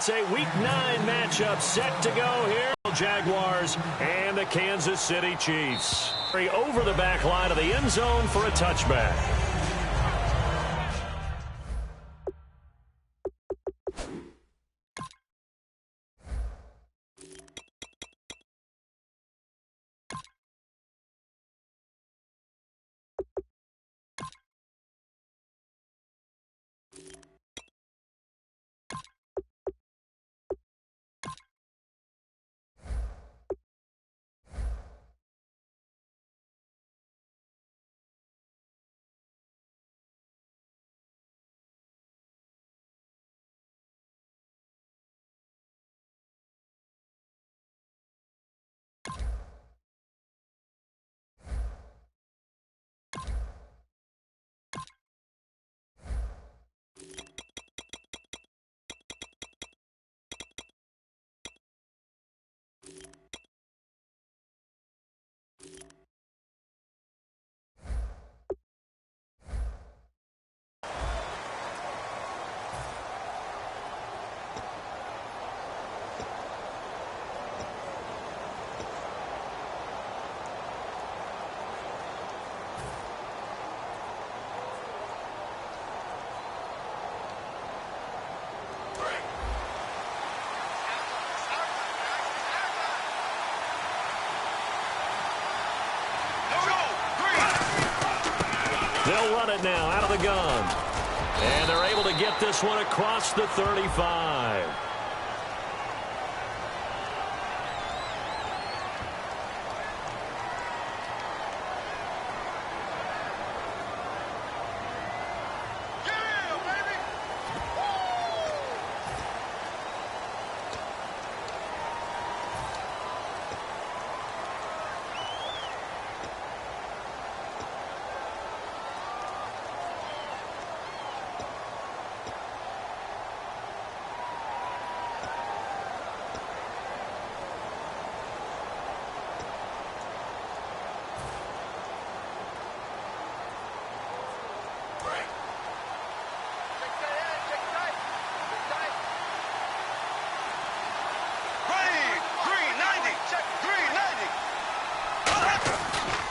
It's a Week 9 matchup set to go here. Jaguars and the Kansas City Chiefs. Over the back line of the end zone for a touchback. They'll run it now out of the gun. And they're able to get this one across the 35.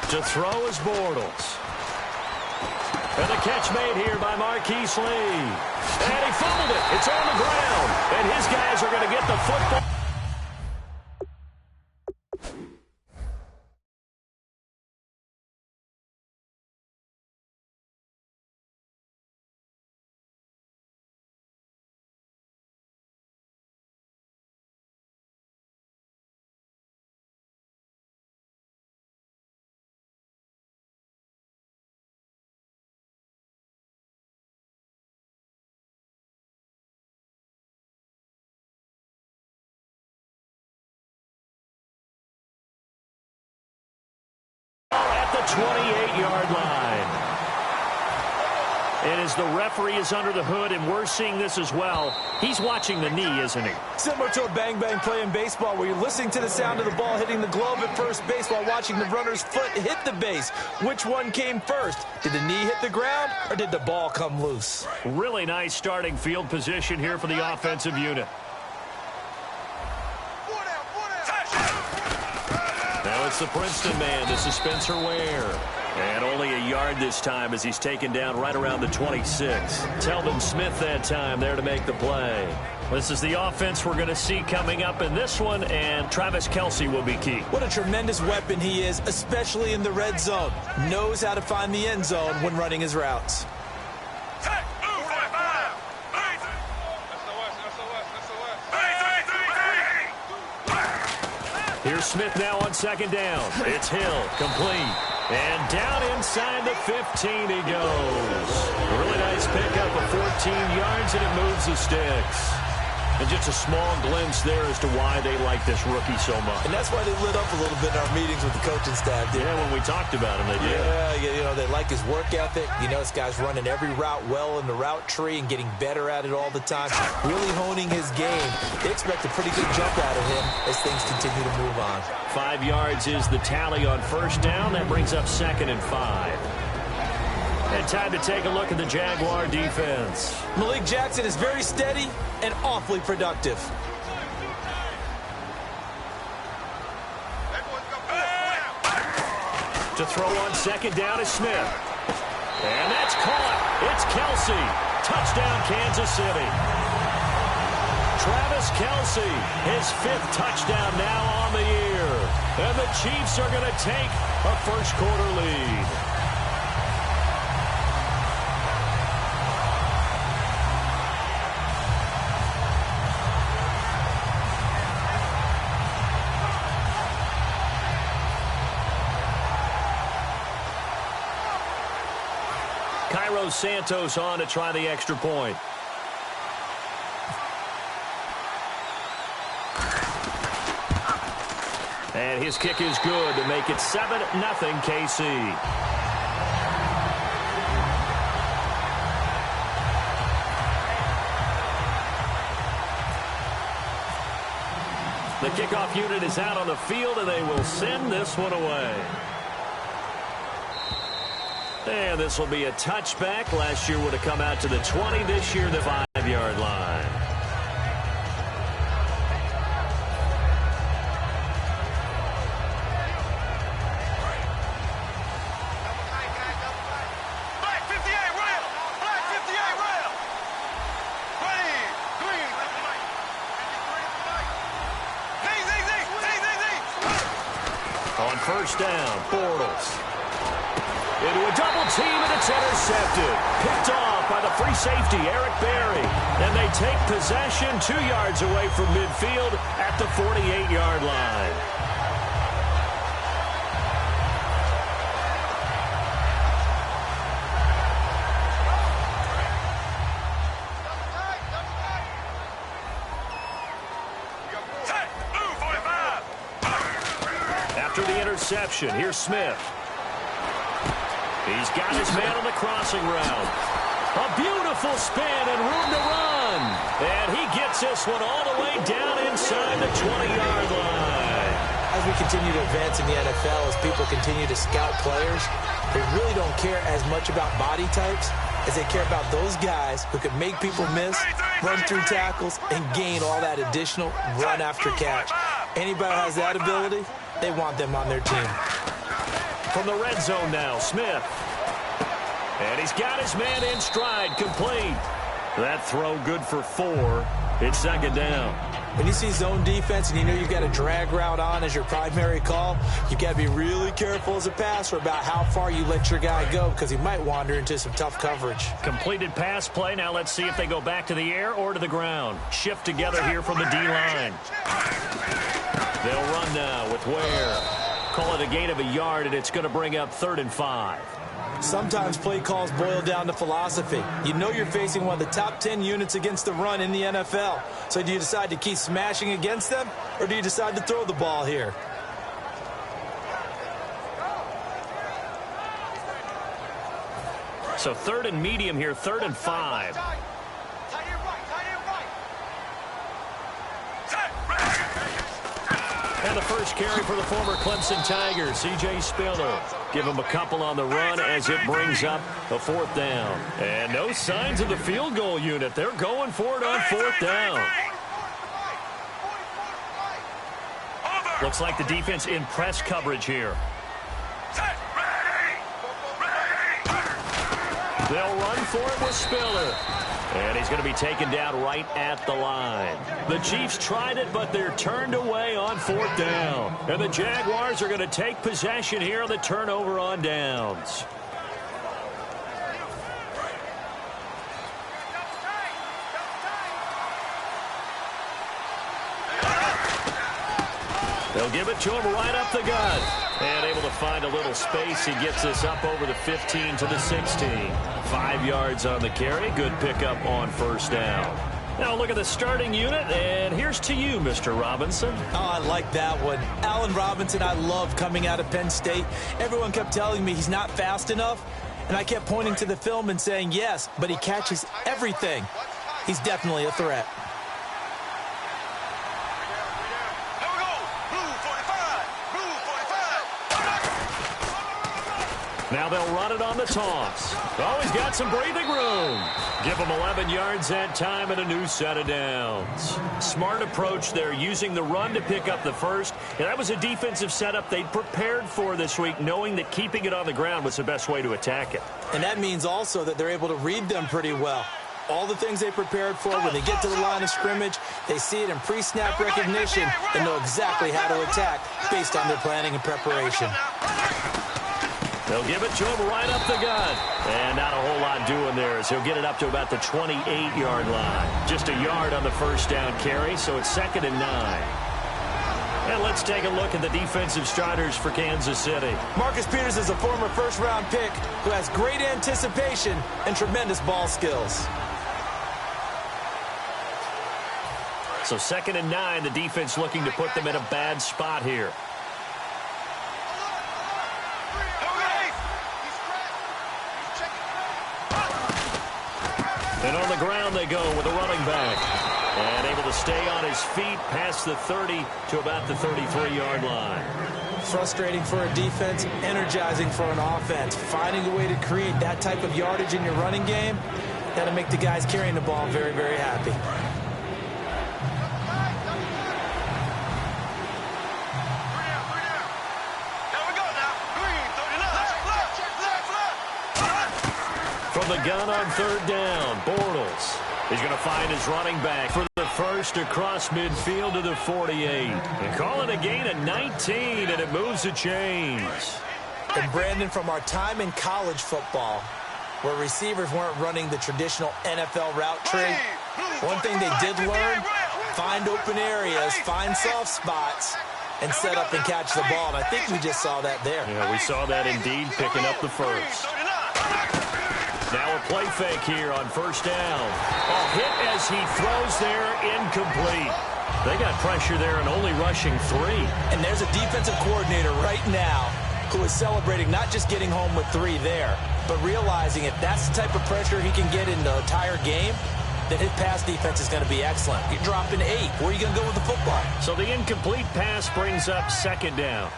To throw is Bortles. And the catch made here by Marquise Lee. And he fumbled it. It's on the ground. And his guys are going to get the football. At the 28-yard line. And as the referee is under the hood, and we're seeing this as well, he's watching the knee, isn't he? Similar to a bang-bang play in baseball where you're listening to the sound of the ball hitting the glove at first base while watching the runner's foot hit the base. Which one came first? Did the knee hit the ground or did the ball come loose? Really nice starting field position here for the offensive unit. Now it's the Princeton man. This is Spencer Ware. And only a yard this time as he's taken down right around the 26. Telvin Smith that time there to make the play. This is the offense we're going to see coming up in this one, and Travis Kelce will be key. What a tremendous weapon he is, especially in the red zone. Knows how to find the end zone when running his routes. Here's Smith now on second down. It's Hill, complete. And down inside the 15 he goes. A really nice pickup of 14 yards, and it moves the sticks. And just a small glimpse there as to why they like this rookie so much. And that's why they lit up a little bit in our meetings with the coaching staff. Yeah, when we talked about him, they did. Yeah, you know, they like his work ethic. You know, this guy's running every route well in the route tree and getting better at it all the time. Really honing his game. They expect a pretty good jump out of him as things continue to move on. 5 yards is the tally on first down. That brings up 2nd and 5. And time to take a look at the Jaguar defense. Malik Jackson is very steady and awfully productive. To throw on second down is Smith. And that's caught. It's Kelsey. Touchdown, Kansas City. Travis Kelsey, his 5th touchdown now on the year. And the Chiefs are going to take a first-quarter lead. Cairo Santos on to try the extra point. And his kick is good to make it 7-0 KC. The kickoff unit is out on the field, and they will send this one away. And this will be a touchback. Last year would have come out to the 20. This year, the 5-yard line. On first down, Bortles. Into a double team, and it's intercepted. Picked off by the free safety, Eric Berry. And they take possession 2 yards away from midfield at the 48-yard line. After the interception, here's Smith. He's got his man on the crossing route. A beautiful spin and room to run. And he gets this one all the way down inside the 20-yard line. As we continue to advance in the NFL, as people continue to scout players, they really don't care as much about body types as they care about those guys who can make people miss, run through tackles, and gain all that additional run after catch. Anybody who has that ability, they want them on their team. From the red zone now, Smith. And he's got his man in stride, complete. That throw good for 4. It's second down. When you see zone defense and you know you've got a drag route on as your primary call, you've got to be really careful as a passer about how far you let your guy go because he might wander into some tough coverage. Completed pass play. Now let's see if they go back to the air or to the ground. Shift together here from the D-line. They'll run now with Ware. Call it a gain of a yard, and it's going to bring up 3rd and 5. Sometimes play calls boil down to philosophy. You know you're facing one of the top 10 units against the run in the NFL. So do you decide to keep smashing against them, or do you decide to throw the ball here? So 3rd and medium here, 3rd and 5. And the first carry for the former Clemson Tigers, C.J. Spiller. Give him a couple on the run as it brings up a 4th down. And no signs of the field goal unit. They're going for it on 4th down. Looks like the defense in press coverage here. They'll run for it with Spiller. And he's going to be taken down right at the line. The Chiefs tried it, but they're turned away on 4th down. And the Jaguars are going to take possession here on the turnover on downs. They'll give it to him right up the gut. And able to find a little space. He gets this up over the 15 to the 16. 5 yards on the carry. Good pickup on first down. Now look at the starting unit, and here's to you, Mr. Robinson. Oh, I like that one. Allen Robinson, I love coming out of Penn State. Everyone kept telling me he's not fast enough, and I kept pointing to the film and saying yes, but he catches everything. He's definitely a threat. Now they'll run it on the toss. Oh, he's got some breathing room. Give him 11 yards that time and a new set of downs. Smart approach there, using the run to pick up the first. And that was a defensive setup they'd prepared for this week, knowing that keeping it on the ground was the best way to attack it. And that means also that they're able to read them pretty well. All the things they prepared for, when they get to the line of scrimmage, they see it in pre-snap recognition and know exactly how to attack based on their planning and preparation. They'll give it to him right up the gut. And not a whole lot doing there as he'll get it up to about the 28-yard line. Just a yard on the first down carry, so it's 2nd and 9. And let's take a look at the defensive starters for Kansas City. Marcus Peters is a former first-round pick who has great anticipation and tremendous ball skills. So 2nd and 9, the defense looking to put them in a bad spot here. And on the ground they go with a running back. And able to stay on his feet past the 30 to about the 33-yard line. Frustrating for a defense, energizing for an offense. Finding a way to create that type of yardage in your running game, that'll make the guys carrying the ball very, very happy. From the gun on 3rd down, Bortles. He's going to find his running back for the first across midfield to the 48. And call it a gain of 19, and it moves the chains. And Brandon, from our time in college football, where receivers weren't running the traditional NFL route tree, one thing they did learn, find open areas, find soft spots, and set up and catch the ball. And I think we just saw that there. Yeah, we saw that indeed, picking up the first. Now a play fake here on 1st down. A hit as he throws there, incomplete. They got pressure there and only rushing 3. And there's a defensive coordinator right now who is celebrating not just getting home with 3 there, but realizing if that's the type of pressure he can get in the entire game, then his pass defense is going to be excellent. You're dropping 8. Where are you going to go with the football? So the incomplete pass brings up 2nd down.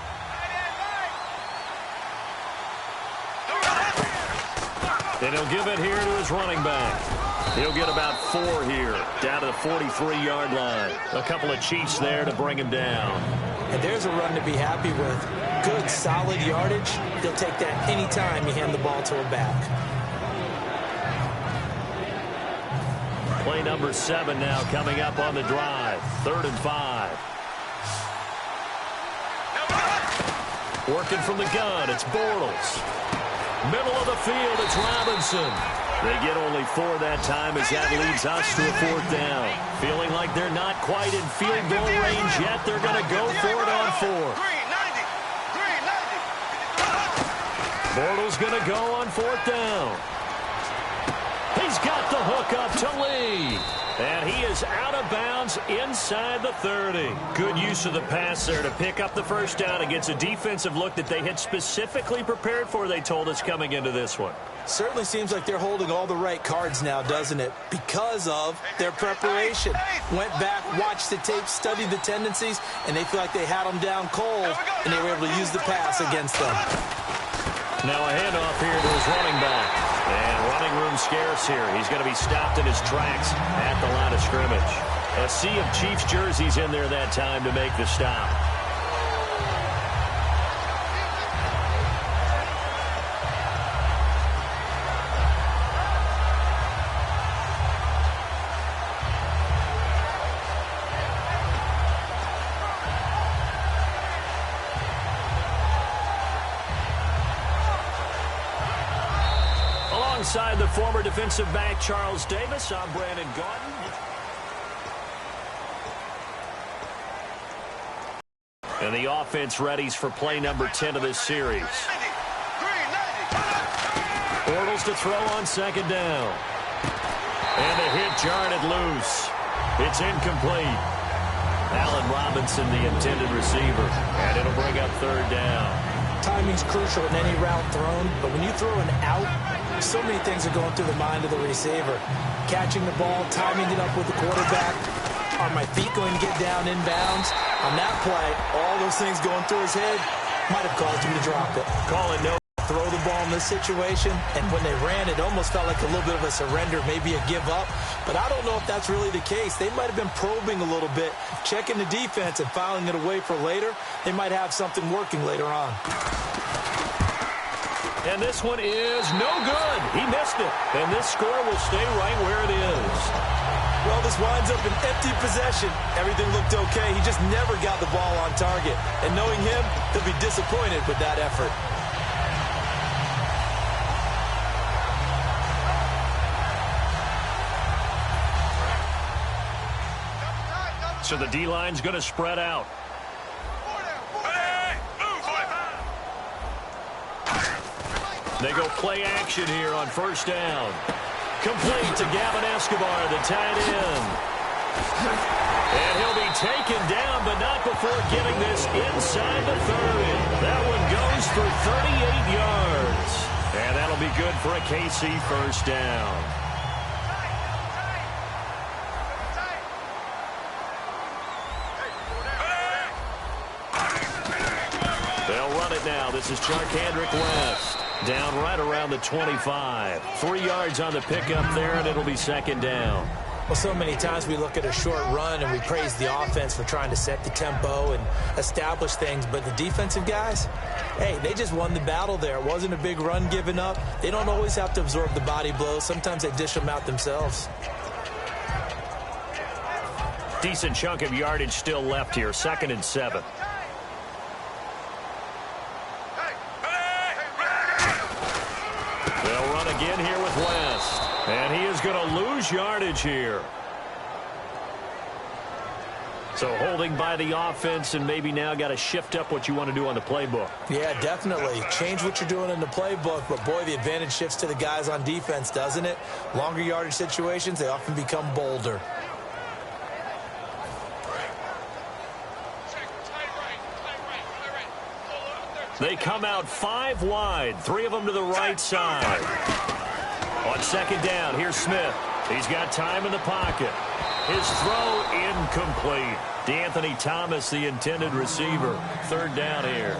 And he'll give it here to his running back. He'll get about 4 here, down to the 43-yard line. A couple of Chiefs there to bring him down. And there's a run to be happy with. Good, solid yardage. He'll take that any time you hand the ball to a back. Play number 7 now coming up on the drive. 3rd and 5. Working from the gun, it's Bortles. Middle of the field, it's Robinson. They get only 4 that time as that leads us to a 4th down. Feeling like they're not quite in field goal range yet. They're going to go for it on 4th. Bortles going to go on 4th down. He's got the hook up to Lee. And he is out of bounds inside the 30. Good use of the pass there to pick up the first down against a defensive look that they had specifically prepared for, they told us, coming into this one. Certainly seems like they're holding all the right cards now, doesn't it? Because of their preparation. Went back, watched the tape, studied the tendencies, and they feel like they had them down cold, and they were able to use the pass against them. Now a handoff here to his running back. And running room scarce here. He's going to be stopped in his tracks at the line of scrimmage. A sea of Chiefs jerseys in there that time to make the stop. Alongside the former defensive back Charles Davis, I'm Brandon Gordon. And the offense readies for play number 10 of this series. Bortles to throw on 2nd down. And the hit jarred it loose. It's incomplete. Allen Robinson, the intended receiver. And it'll bring up 3rd down. Timing's crucial in any route thrown, but when you throw an out, so many things are going through the mind of the receiver. Catching the ball, timing it up with the quarterback. Are my feet going to get down inbounds? On that play, all those things going through his head might have caused him to drop it. Calling no throw the ball in this situation, and when they ran, it almost felt like a little bit of a surrender, maybe a give up. But I don't know if that's really the case. They might have been probing a little bit, checking the defense and filing it away for later. They might have something working later on. And this one is no good. He missed it. And this score will stay right where it is. Well, this winds up an empty possession. Everything looked okay. He just never got the ball on target. And knowing him, he'll be disappointed with that effort. So the D-line's going to spread out. They go play action here on first down. Complete to Gavin Escobar, the tight end. And he'll be taken down, but not before getting this inside the 30. That one goes for 38 yards. And that'll be good for a KC first down. They'll run it now. This is Charkandrick West. Down right around the 25. 3 yards on the pickup there, and it'll be second down. Well, so many times we look at a short run and we praise the offense for trying to set the tempo and establish things, but the defensive guys, hey, they just won the battle there. It wasn't a big run given up. They don't always have to absorb the body blows. Sometimes they dish them out themselves. Decent chunk of yardage still left here. 2nd and 7. They'll run again here with West. And he is going to lose yardage here. So holding by the offense, and maybe now got to shift up what you want to do on the playbook. Yeah, definitely. Change what you're doing in the playbook, but boy, the advantage shifts to the guys on defense, doesn't it? Longer yardage situations, they often become bolder. They come out 5 wide, 3 of them to the right side. On second down, here's Smith. He's got time in the pocket. His throw incomplete. DeAnthony Thomas, the intended receiver. 3rd down here.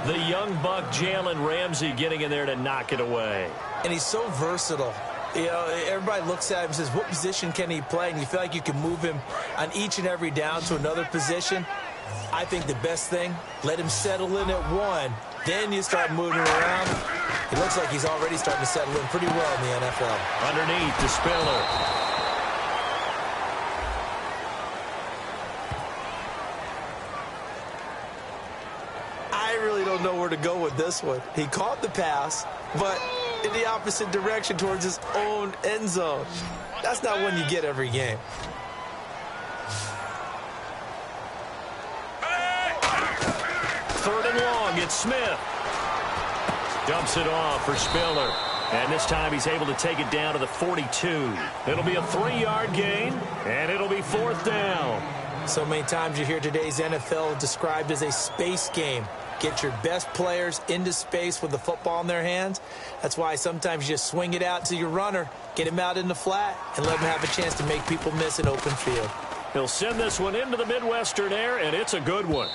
The young buck, Jalen Ramsey, getting in there to knock it away. And he's so versatile. You know, everybody looks at him and says, what position can he play? And you feel like you can move him on each and every down to another position. I think the best thing, let him settle in at one. Then you start moving around. It looks like he's already starting to settle in pretty well in the NFL. Underneath to Spiller. I really don't know where to go with this one. He caught the pass, but in the opposite direction towards his own end zone. That's not one you get every game. Third and long, it's Smith. Dumps it off for Spiller. And this time he's able to take it down to the 42. It'll be a 3-yard gain, and it'll be 4th down. So many times you hear today's NFL described as a space game. Get your best players into space with the football in their hands. That's why sometimes you just swing it out to your runner, get him out in the flat, and let him have a chance to make people miss an open field. He'll send this one into the Midwestern air, and it's a good one.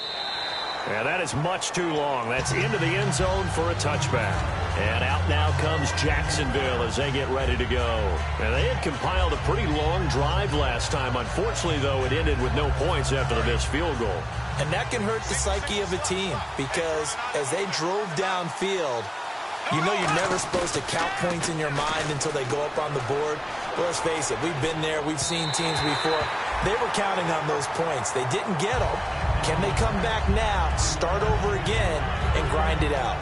And that is much too long. That's into the end zone for a touchback. And out now comes Jacksonville as they get ready to go. And they had compiled a pretty long drive last time. Unfortunately, though, it ended with no points after the missed field goal. And that can hurt the psyche of a team because as they drove downfield, you know you're never supposed to count points in your mind until they go up on the board. But let's face it, we've been there. We've seen teams before. They were counting on those points. They didn't get them. Can they come back now, start over again, and grind it out?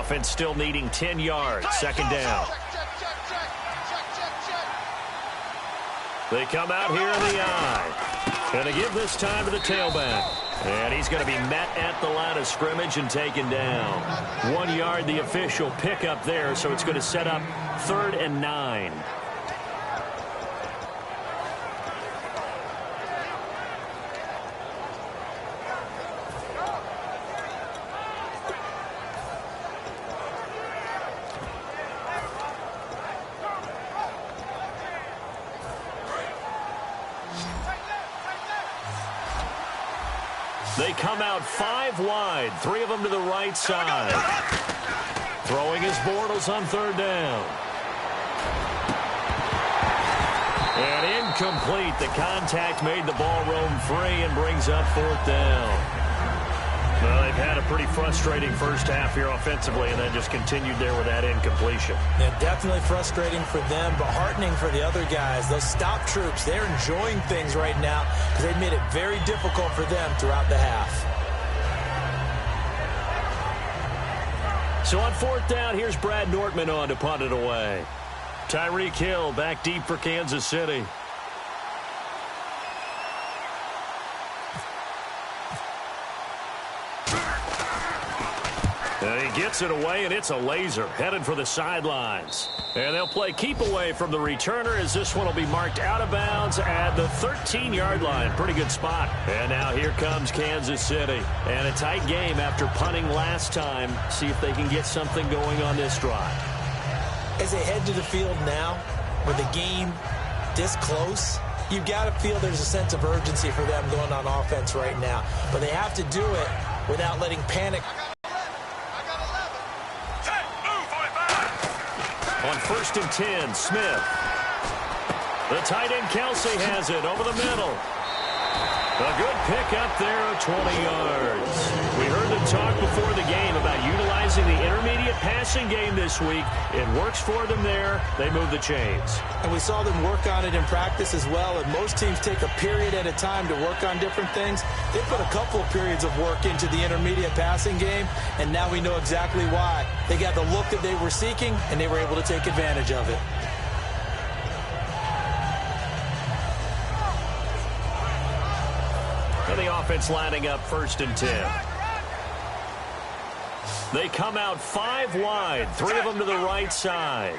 Offense still needing 10 yards. 2nd down. They come out here in the eye. Going to give this time to the tailback. And he's going to be met at the line of scrimmage and taken down. 1 yard, the official pickup there, so it's going to set up 3rd and 9. They come out 5 wide, 3 of them to the right side. Throwing his Bortles on 3rd down. And incomplete. The contact made the ball roam free and brings up 4th down. Well, they've had a pretty frustrating first half here offensively, and then just continued there with that incompletion. Yeah, definitely frustrating for them, but heartening for the other guys. Those stop troops, they're enjoying things right now because they've made it very difficult for them throughout the half. So on 4th down, here's Brad Nortman on to punt it away. Tyreek Hill back deep for Kansas City. He gets it away, and it's a laser headed for the sidelines. And they'll play keep away from the returner as this one will be marked out of bounds at the 13-yard line. Pretty good spot. And now here comes Kansas City. And a tight game after punting last time. See if they can get something going on this drive. As they head to the field now, with the game this close, you've got to feel there's a sense of urgency for them going on offense right now. But they have to do it without letting panic. On 1st and 10, Smith. The tight end, Kelsey, has it over the middle. A good pickup there of 20 yards. We heard them talk before the game about utilizing the intermediate passing game this week. It works for them there. They move the chains. And we saw them work on it in practice as well. And most teams take a period at a time to work on different things. They put a couple of periods of work into the intermediate passing game, and now we know exactly why. They got the look that they were seeking, and they were able to take advantage of it. The offense lining up 1st and 10. They come out 5 wide, 3 of them to the right side.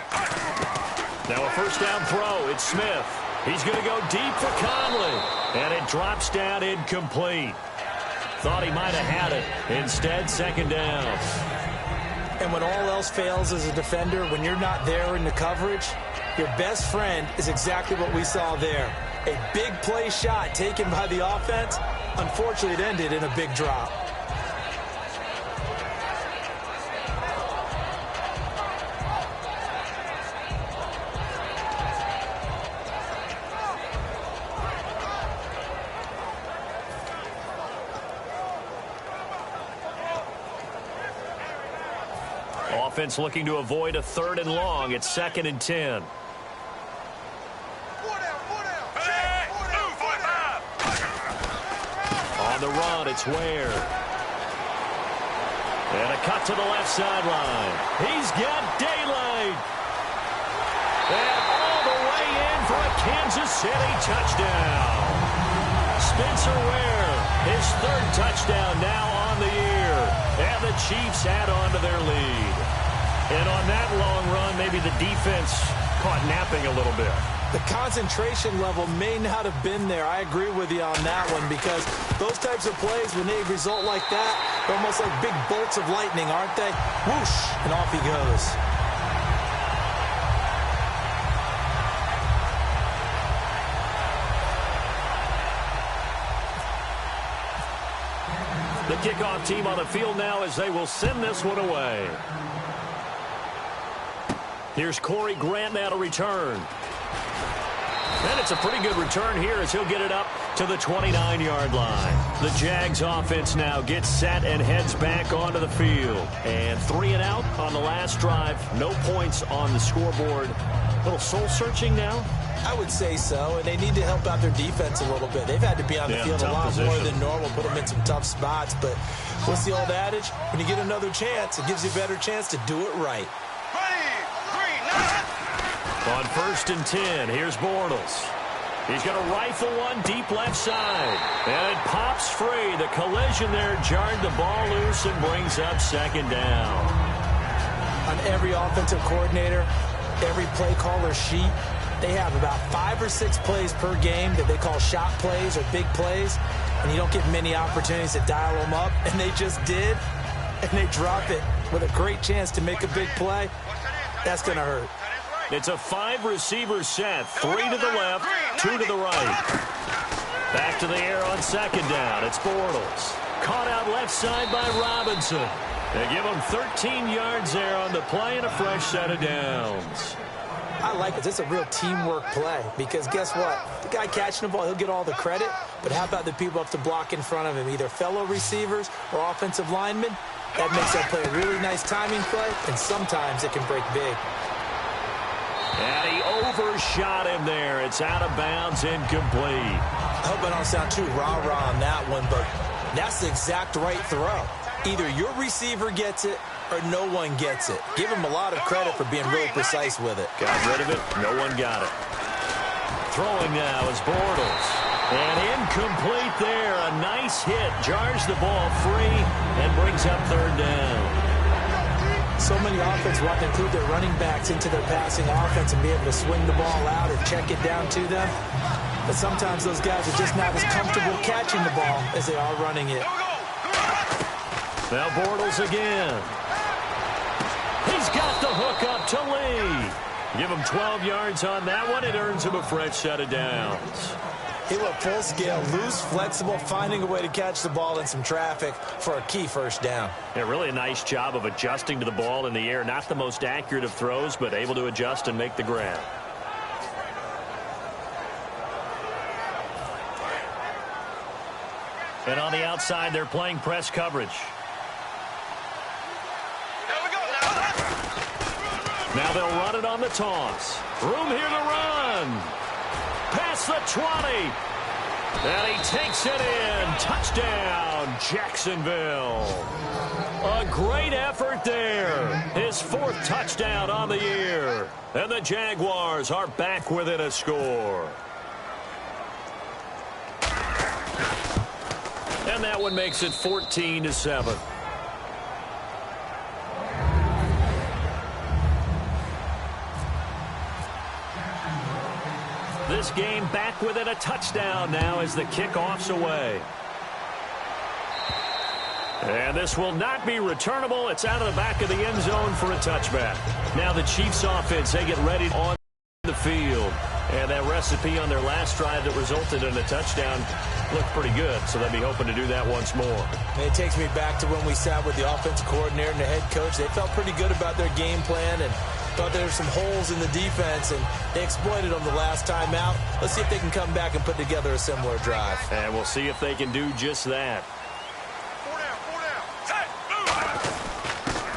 Now a 1st down throw. It's Smith. He's going to go deep for Conley. And it drops down incomplete. Thought he might have had it. Instead, 2nd down. And when all else fails as a defender, when you're not there in the coverage, your best friend is exactly what we saw there. A big play shot taken by the offense. Unfortunately, it ended in a big drop. Offense looking to avoid a 3rd and long. It's 2nd and 10. On the run, it's Ware. And a cut to the left sideline. He's got daylight. And all the way in for a Kansas City touchdown. Spencer Ware, his 3rd touchdown now on the year. And the Chiefs add on to their lead. And on that long run, maybe the defense caught napping a little bit. The concentration level may not have been there. I agree with you on that one because those types of plays, when they result like that, they're almost like big bolts of lightning, aren't they? Whoosh, and off he goes. The kickoff team on the field now as they will send this one away. Here's Corey Grant now to return. And it's a pretty good return here as he'll get it up to the 29-yard line. The Jags offense now gets set and heads back onto the field. And 3 and out on the last drive. No points on the scoreboard. A little soul-searching now? I would say so, and they need to help out their defense a little bit. They've had to be on the field a lot more than normal, put them in some tough spots. But what's the old adage? When you get another chance, it gives you a better chance to do it right. On 1st and 10, here's Bortles. He's going to rifle one deep left side. And it pops free. The collision there jarred the ball loose and brings up 2nd down. On every offensive coordinator, every play caller sheet, they have about 5 or 6 plays per game that they call shot plays or big plays. And you don't get many opportunities to dial them up. And they just did. And they drop it with a great chance to make a big play. That's going to hurt. It's a 5-receiver set. 3 to the left, 2 to the right. Back to the air on 2nd down. It's Bortles. Caught out left side by Robinson. They give him 13 yards there on the play and a fresh set of downs. I like it. This is a real teamwork play because guess what? The guy catching the ball, he'll get all the credit, but how about the people up to block in front of him, either fellow receivers or offensive linemen? That makes that play a really nice timing play, and sometimes it can break big. And he overshot him there. It's out of bounds, incomplete. I hope I don't sound too rah-rah on that one, but that's the exact right throw. Either your receiver gets it or no one gets it. Give him a lot of credit for being really precise with it. Got rid of it. No one got it. Throwing now is Bortles. And incomplete there. A nice hit. Jars the ball free and brings up third down. So many offenses want to include their running backs into their passing offense and be able to swing the ball out or check it down to them. But sometimes those guys are just not as comfortable catching the ball as they are running it. Now Bortles again. He's got the hook up to Lee. Give him 12 yards on that one. It earns him a fresh set of downs. He went full scale, loose, flexible, finding a way to catch the ball in some traffic for a key first down. Yeah, really a nice job of adjusting to the ball in the air. Not the most accurate of throws, but able to adjust and make the grab. And on the outside, they're playing press coverage. Now they'll run it on the toss. Room here to run. Past the 20. And he takes it in. Touchdown, Jacksonville. A great effort there. His fourth touchdown on the year. And the Jaguars are back within a score. And that one makes it 14-7. This game back within a touchdown now as the kickoff's away. And this will not be returnable. It's out of the back of the end zone for a touchback. Now the Chiefs offense, they get ready on the field. And that recipe on their last drive that resulted in a touchdown looked pretty good, so they'll be hoping to do that once more. And it takes me back to when we sat with the offensive coordinator and the head coach. They felt pretty good about their game plan and thought there were some holes in the defense, and they exploited them the last time out. Let's see if they can come back and put together a similar drive. And we'll see if they can do just that.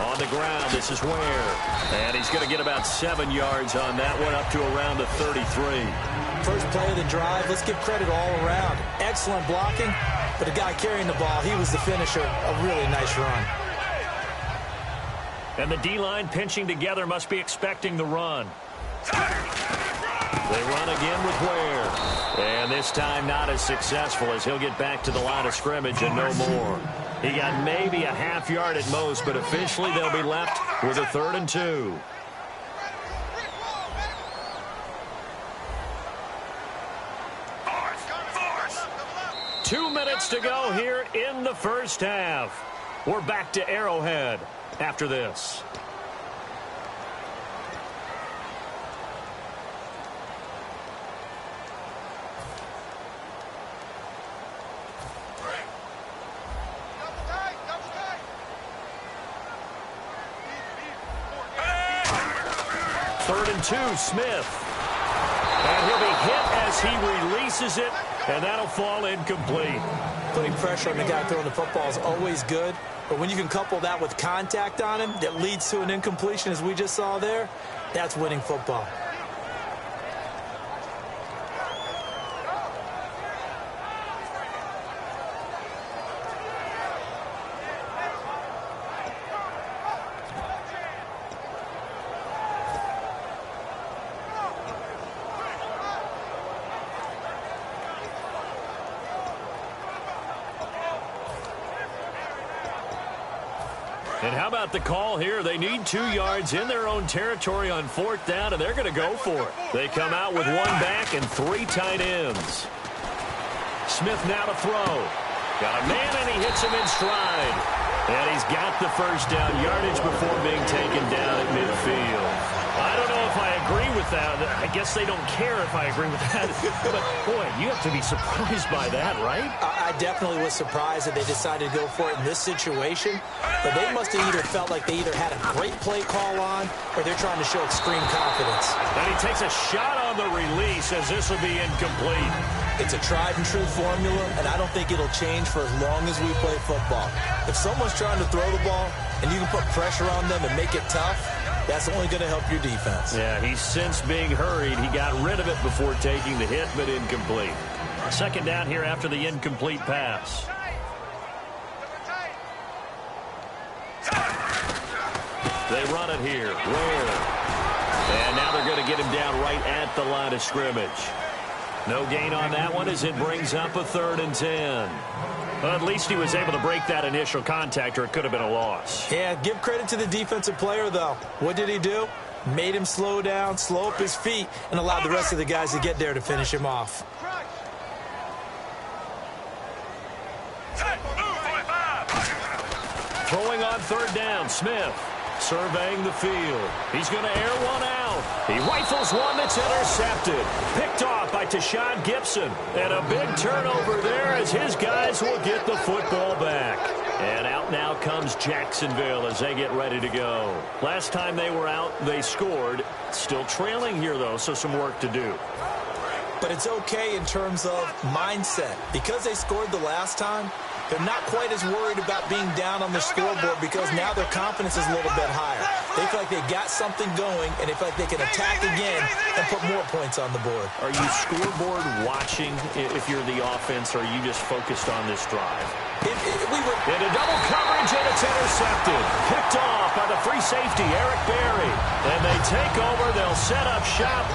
On the ground, this is Ware. And he's going to get about 7 yards on that one, up to around the 33. First play of the drive, let's give credit all around. Excellent blocking, but the guy carrying the ball, he was the finisher. A really nice run. And the D-line pinching together must be expecting the run. They run again with Ware. And this time not as successful as he'll get back to the line of scrimmage and no more. He got maybe a half yard at most, but officially they'll be left with a 3rd and 2. Two minutes to go here in the first half. We're back to Arrowhead after this. Third and 2, Smith. And he'll be hit as he releases it, and that'll fall incomplete. Putting pressure on the guy throwing the football is always good, but when you can couple that with contact on him that leads to an incompletion, as we just saw there, that's winning football. And how about the call here? They need 2 yards in their own territory on 4th down, and they're going to go for it. They come out with 1 back and 3 tight ends. Smith now to throw. Got a man, and he hits him in stride. And he's got the first down yardage before being taken down at midfield. I don't know if if I agree with that. I guess they don't care if I agree with that. But, boy, you have to be surprised by that, right? I definitely was surprised that they decided to go for it in this situation. But they must have either felt like they either had a great play call on or they're trying to show extreme confidence. And he takes a shot on the release as this will be incomplete. It's a tried-and-true formula, and I don't think it'll change for as long as we play football. If someone's trying to throw the ball and you can put pressure on them and make it tough, that's only going to help your defense. Yeah, he's since being hurried. He got rid of it before taking the hit, but incomplete. Second down here after the incomplete pass. They run it here. Where? And now they're going to get him down right at the line of scrimmage. No gain on that one as it brings up a 3rd and 10. Well, at least he was able to break that initial contact, or it could have been a loss. Yeah, give credit to the defensive player, though. What did he do? Made him slow down, slow up his feet, and allowed the rest of the guys to get there to finish him off. Throwing on 3rd down, Smith. Surveying the field. He's going to air one out. He rifles one that's intercepted. Picked off by Tashawn Gibson. And a big turnover there as his guys will get the football back. And out now comes Jacksonville as they get ready to go. Last time they were out, they scored. Still trailing here, though, so some work to do. But it's okay in terms of mindset. Because they scored the last time, they're not quite as worried about being down on the scoreboard because now their confidence is a little bit higher. They feel like they got something going, and they feel like they can attack again and put more points on the board. Are you scoreboard watching if you're the offense, or are you just focused on this drive? Into double coverage, and it's intercepted. Picked off by the free safety, Eric Berry. And they take over. They'll set up shop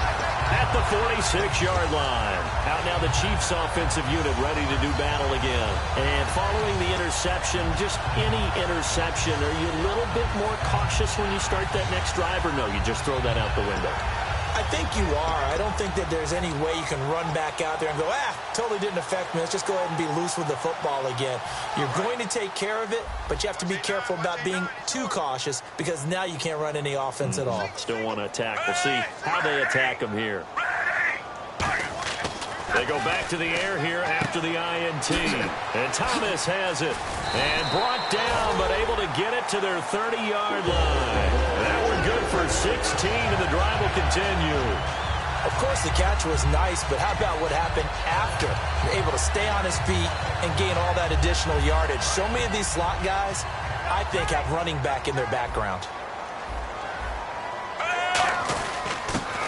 at the 46-yard line. Out now the Chiefs offensive unit ready to do battle again. And following the interception, just any interception, are you a little bit more cautious when you start that next drive, or no, you just throw that out the window? I think you are. I don't think that there's any way you can run back out there and go, totally didn't affect me. Let's just go ahead and be loose with the football again. You're going to take care of it, but you have to be careful about being too cautious because now you can't run any offense at all. Still want to attack. We'll see how they attack them here. They go back to the air here after the INT. And Thomas has it. And brought down, but able to get it to their 30-yard line. That one good for 16, and the drive will continue. Of course, the catch was nice, but how about what happened after? You're able to stay on his feet and gain all that additional yardage. So many of these slot guys, I think, have running back in their background.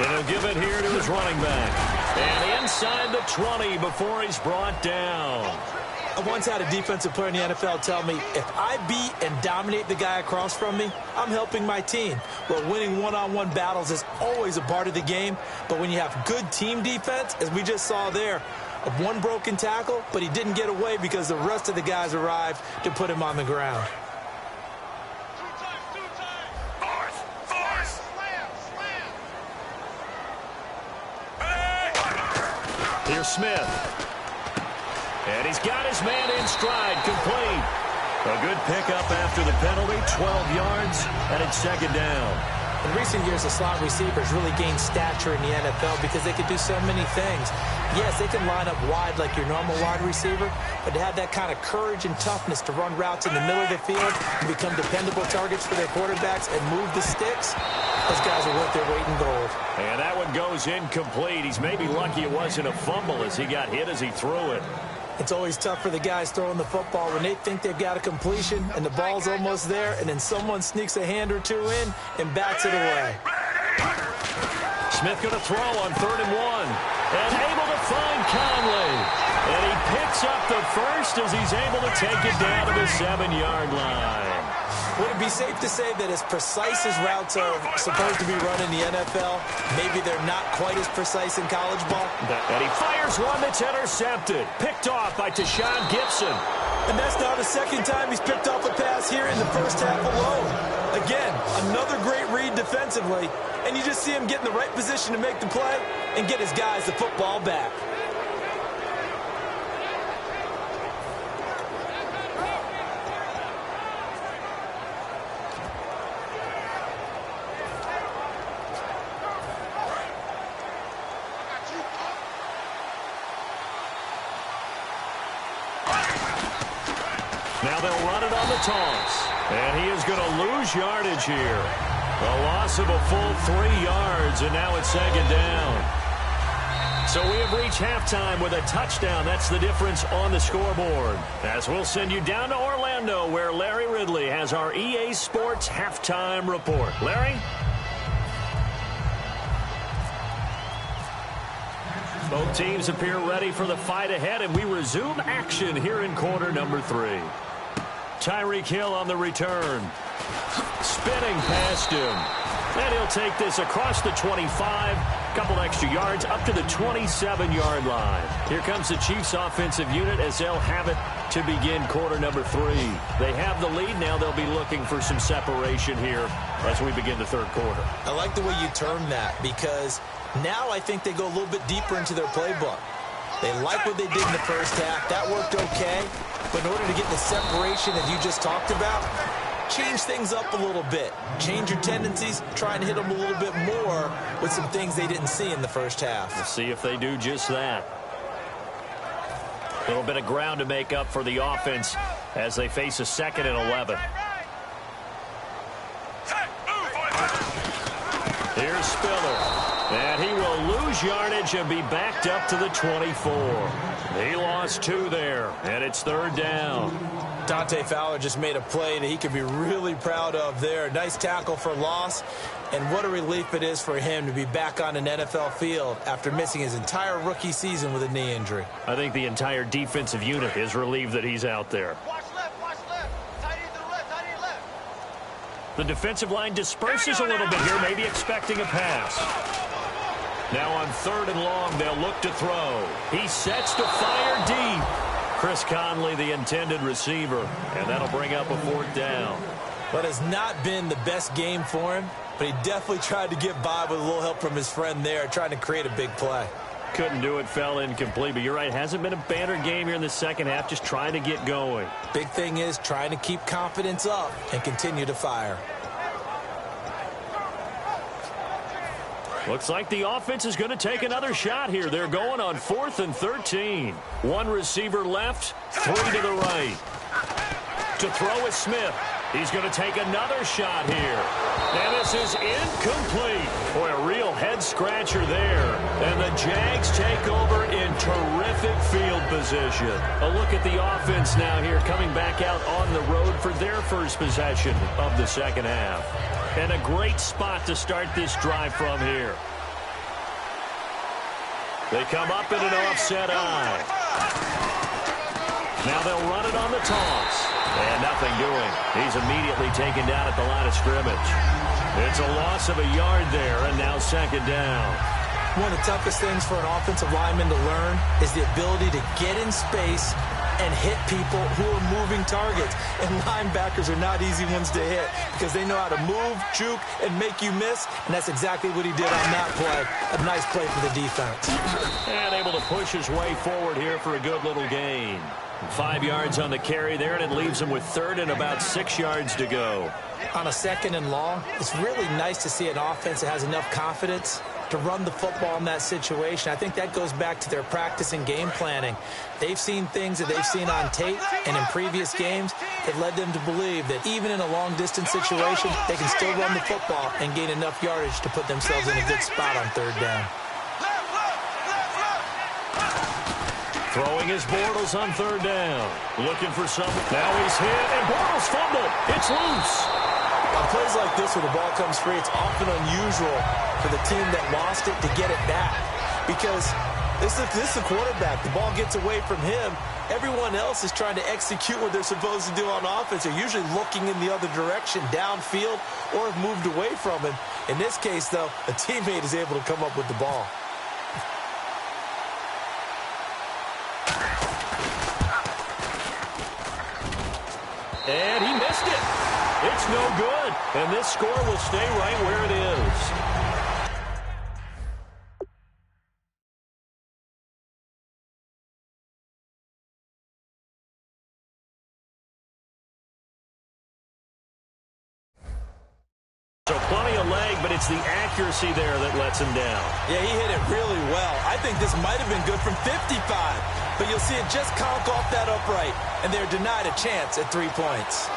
And he'll give it here to his running back. And inside the 20 before he's brought down. I once had a defensive player in the NFL tell me, if I beat and dominate the guy across from me, I'm helping my team. Well, winning one-on-one battles is always a part of the game, but when you have good team defense, as we just saw there, one broken tackle, but he didn't get away because the rest of the guys arrived to put him on the ground. Here's Smith. And he's got his man in stride, complete. A good pickup after the penalty, 12 yards, and it's second down. In recent years, the slot receivers really gained stature in the NFL because they could do so many things. Yes, they can line up wide like your normal wide receiver, but to have that kind of courage and toughness to run routes in the middle of the field and become dependable targets for their quarterbacks and move the sticks, those guys are worth their weight in gold. And that one goes incomplete. He's maybe lucky it wasn't a fumble as he got hit as he threw it. It's always tough for the guys throwing the football when they think they've got a completion and the ball's almost there, and then someone sneaks a hand or two in and bats it away. Smith going to throw on 3rd and 1. And able to find Conley. And he picks up the first as he's able to take it down to the 7-yard line. Would it be safe to say that as precise as routes are supposed to be run in the NFL, maybe they're not quite as precise in college ball? And he fires one that's intercepted. Picked off by Tashawn Gibson. And that's now the second time he's picked off a pass here in the first half alone. Again, another great read defensively. And you just see him get in the right position to make the play and get his guys the football back. they'll run it on the toss. And he is going to lose yardage here. A loss of a full 3 yards, and now it's second down. So we have reached halftime with a touchdown. That's the difference on the scoreboard. As we'll send you down to Orlando, where Larry Ridley has our EA Sports halftime report. Larry? Both teams appear ready for the fight ahead, and we resume action here in quarter number 3. Tyreek Hill on the return. Spinning past him. And he'll take this across the 25. Couple extra yards up to the 27-yard line. Here comes the Chiefs offensive unit as they'll have it to begin quarter number 3. They have the lead. Now they'll be looking for some separation here as we begin the third quarter. I like the way you term that, because now I think they go a little bit deeper into their playbook. They like what they did in the first half. That worked okay. But in order to get the separation that you just talked about, change things up a little bit. Change your tendencies. Try and hit them a little bit more with some things they didn't see in the first half. We'll see if they do just that. A little bit of ground to make up for the offense as they face a 2nd and 11. Here's Spiller. And he will lose yardage and be backed up to the 24. He lost 2 there, and it's third down. Dante Fowler just made a play that he could be really proud of there. Nice tackle for loss, and what a relief it is for him to be back on an NFL field after missing his entire rookie season with a knee injury. I think the entire defensive unit is relieved that he's out there. Watch left, watch left. Tight end to the left, tight end left. The defensive line disperses a little bit here, maybe expecting a pass. Now on 3rd and long, they'll look to throw. He sets to fire deep. Chris Conley, the intended receiver, and that'll bring up a 4th down. But it's not been the best game for him, but he definitely tried to get by with a little help from his friend there, trying to create a big play. Couldn't do it, fell incomplete, but you're right, hasn't been a banner game here in the second half, just trying to get going. Big thing is trying to keep confidence up and continue to fire. Looks like the offense is going to take another shot here. They're going on 4th and 13. 1 receiver left, 3 to the right. To throw is Smith. He's going to take another shot here. And this is incomplete. Boy, a real head-scratcher there. And the Jags take over in terrific field position. A look at the offense now here, coming back out on the road for their first possession of the second half. And a great spot to start this drive from here. They come up in an offset eye. Now they'll run it on the toss. And nothing doing. He's immediately taken down at the line of scrimmage. It's a loss of a yard there, and now second down. One of the toughest things for an offensive lineman to learn is the ability to get in space and hit people who are moving targets. And linebackers are not easy ones to hit because they know how to move, juke, and make you miss. And that's exactly what he did on that play. A nice play for the defense. And able to push his way forward here for a good little gain. 5 yards on the carry there, and it leaves him with 3rd and about 6 yards to go. On a 2nd and long, it's really nice to see an offense that has enough confidence to run the football in that situation. I think that goes back to their practice and game planning. They've seen things that they've seen on tape and in previous games that led them to believe that even in a long-distance situation, they can still run the football and gain enough yardage to put themselves in a good spot on 3rd down. Throwing his Bortles on 3rd down. Looking for something. Now he's hit, and Bortles fumbled. It's loose. On plays like this where the ball comes free, it's often unusual for the team that lost it to get it back. Because this is the quarterback. The ball gets away from him. Everyone else is trying to execute what they're supposed to do on offense. They're usually looking in the other direction, downfield, or have moved away from him. In this case, though, a teammate is able to come up with the ball. And he missed it. It's no good. And this score will stay right where it is. So plenty of leg but it's the accuracy there that lets him down. Yeah, he hit it really well. I think this might have been good from 55, but you'll see it just conk off that upright, and they're denied a chance at 3 points.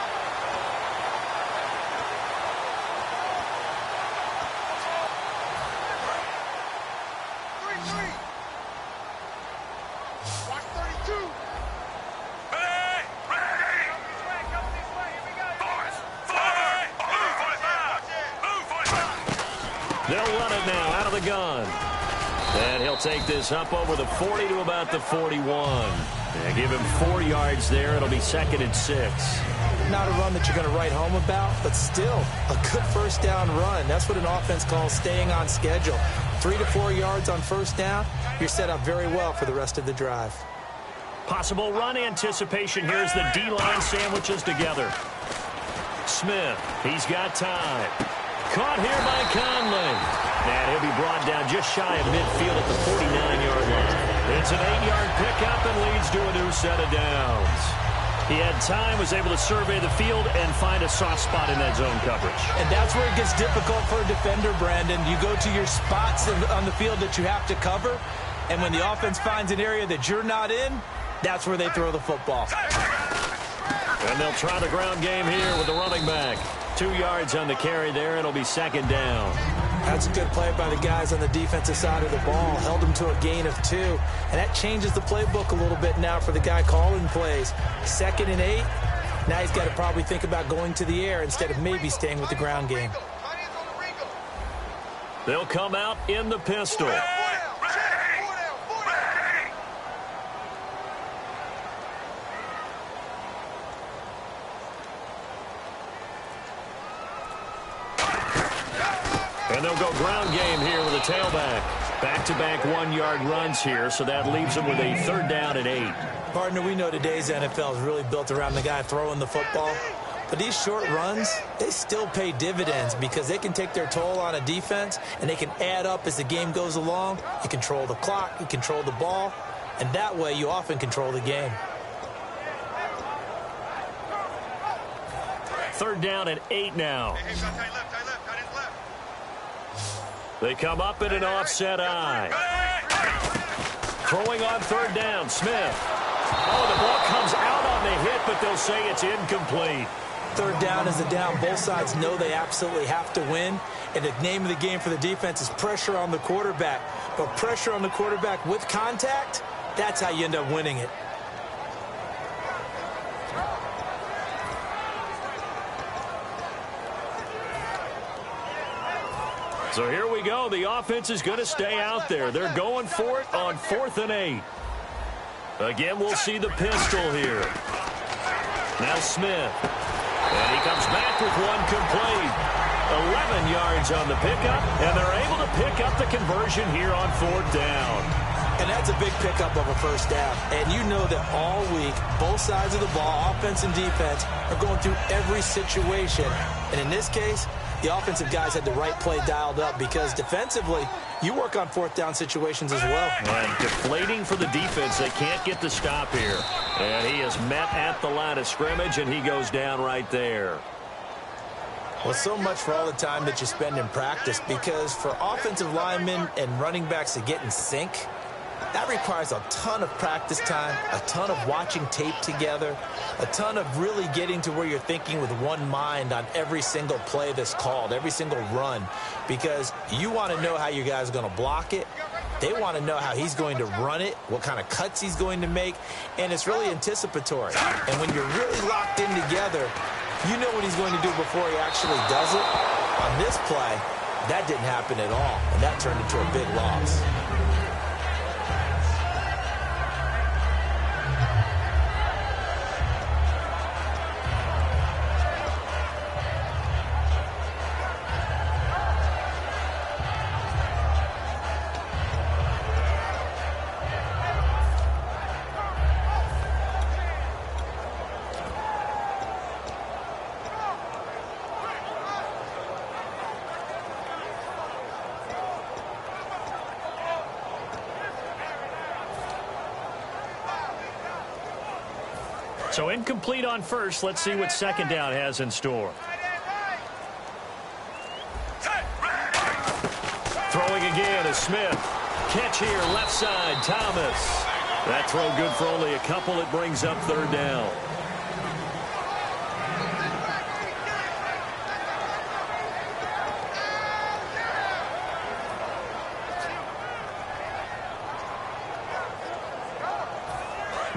They'll run it now out of the gun. And he'll take this up over the 40 to about the 41. And give him 4 yards there. It'll be 2nd and 6. Not a run that you're going to write home about, but still a good first down run. That's what an offense calls staying on schedule. 3 to 4 yards on first down. You're set up very well for the rest of the drive. Possible run anticipation here as the D-line sandwiches together. Smith, he's got time. Caught here by Conley. And he'll be brought down just shy of midfield at the 49-yard line. It's an 8-yard pickup and leads to a new set of downs. He had time, was able to survey the field and find a soft spot in that zone coverage. And that's where it gets difficult for a defender, Brandon. You go to your spots on the field that you have to cover, and when the offense finds an area that you're not in, that's where they throw the football. And they'll try the ground game here with the running back. 2 yards on the carry there. It'll be 2nd down. That's a good play by the guys on the defensive side of the ball. Held them to a gain of 2. And that changes the playbook a little bit now for the guy calling plays. 2nd and 8. Now he's got to probably think about going to the air instead of maybe staying with the ground game. They'll come out in the pistol. And they'll go ground game here with a tailback. Back-to-back 1-yard runs here, so that leaves them with a 3rd down and 8. Partner, we know today's NFL is really built around the guy throwing the football. But these short runs, they still pay dividends because they can take their toll on a defense, and they can add up as the game goes along. You control the clock, you control the ball, and that way you often control the game. 3rd down and 8 now. They come up in an offset eye. Throwing on 3rd down, Smith. Oh, the ball comes out on the hit, but they'll say it's incomplete. 3rd down is a down. Both sides know they absolutely have to win. And the name of the game for the defense is pressure on the quarterback. But pressure on the quarterback with contact, that's how you end up winning it. So here we go. The offense is going to stay out there. They're going for it on 4th and 8. Again, we'll see the pistol here. Now Smith. And he comes back with one complete. 11 yards on the pickup, and they're able to pick up the conversion here on 4th down. And that's a big pickup of a first down. And you know that all week, both sides of the ball, offense and defense, are going through every situation. And in this case, the offensive guys had the right play dialed up because defensively, you work on 4th down situations as well. And deflating for the defense. They can't get the stop here. And he is met at the line of scrimmage, and he goes down right there. Well, so much for all the time that you spend in practice, because for offensive linemen and running backs to get in sync, that requires a ton of practice time, a ton of watching tape together, a ton of really getting to where you're thinking with one mind on every single play that's called, every single run, because you want to know how your guy's going to block it. They want to know how he's going to run it, what kind of cuts he's going to make, and it's really anticipatory. And when you're really locked in together, you know what he's going to do before he actually does it. On this play, that didn't happen at all, and that turned into a big loss. So incomplete on first. Let's see what 2nd down has in store. again is Smith. Catch here, left side, Thomas. That throw good for only a couple. It brings up third down.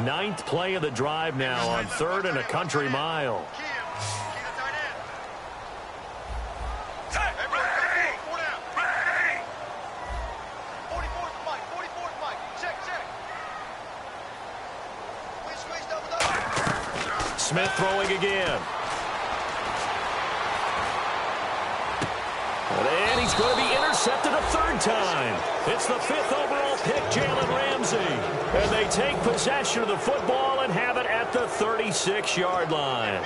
Ninth play of the drive now on 3rd and a country mile. Smith throwing again. And he's going to be intercepted a third time. It's the 5th overall pick, Jalen Ramsey. And they take possession of the football and have it at the 36-yard line.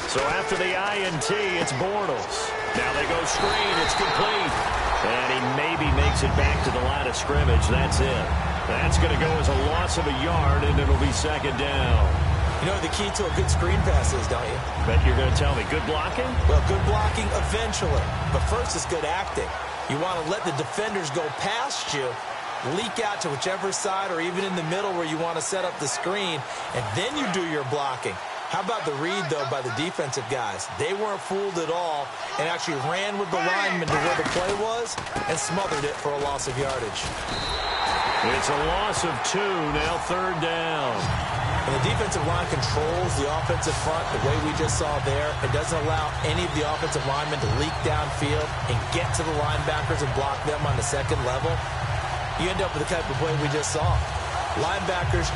So after the INT, it's Bortles. Now they go screen. It's complete. And he maybe makes it back to the line of scrimmage. That's it. That's going to go as a loss of a yard, and it'll be second down. You know the key to a good screen pass is, don't you? Bet you're going to tell me good blocking? Well, good blocking eventually. But first is good acting. You want to let the defenders go past you, leak out to whichever side or even in the middle where you want to set up the screen, and then you do your blocking. How about the read, though, by the defensive guys? They weren't fooled at all and actually ran with the lineman to where the play was and smothered it for a loss of yardage. It's a loss of 2, now third down. When the defensive line controls the offensive front the way we just saw there, it doesn't allow any of the offensive linemen to leak downfield and get to the linebackers and block them on the second level. You end up with the type of play we just saw. Linebackers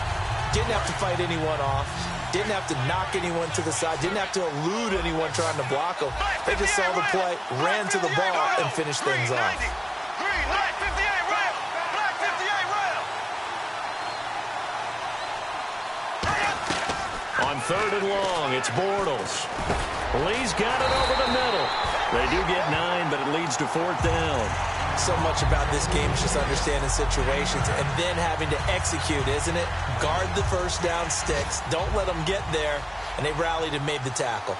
didn't have to fight anyone off. Didn't have to knock anyone to the side. Didn't have to elude anyone trying to block them. They just saw the play, ran to the ball, and finished things off. On 3rd and long, it's Bortles. Lee's got it over the middle. They do get 9, but it leads to 4th down. So much about this game is just understanding situations and then having to execute, isn't it? Guard the first down sticks. Don't let them get there. And they rallied and made the tackle.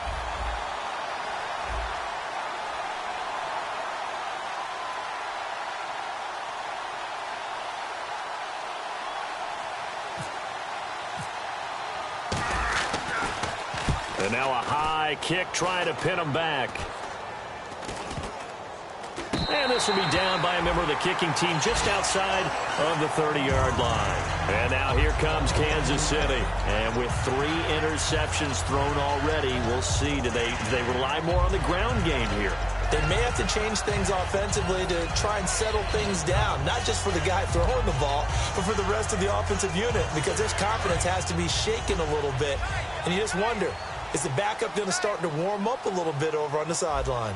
And now a high kick trying to pin them back. And this will be down by a member of the kicking team just outside of the 30-yard line. And now here comes Kansas City. And with 3 interceptions thrown already, we'll see. Do they rely more on the ground game here? They may have to change things offensively to try and settle things down, not just for the guy throwing the ball, but for the rest of the offensive unit, because their confidence has to be shaken a little bit. And you just wonder, is the backup going to start to warm up a little bit over on the sideline?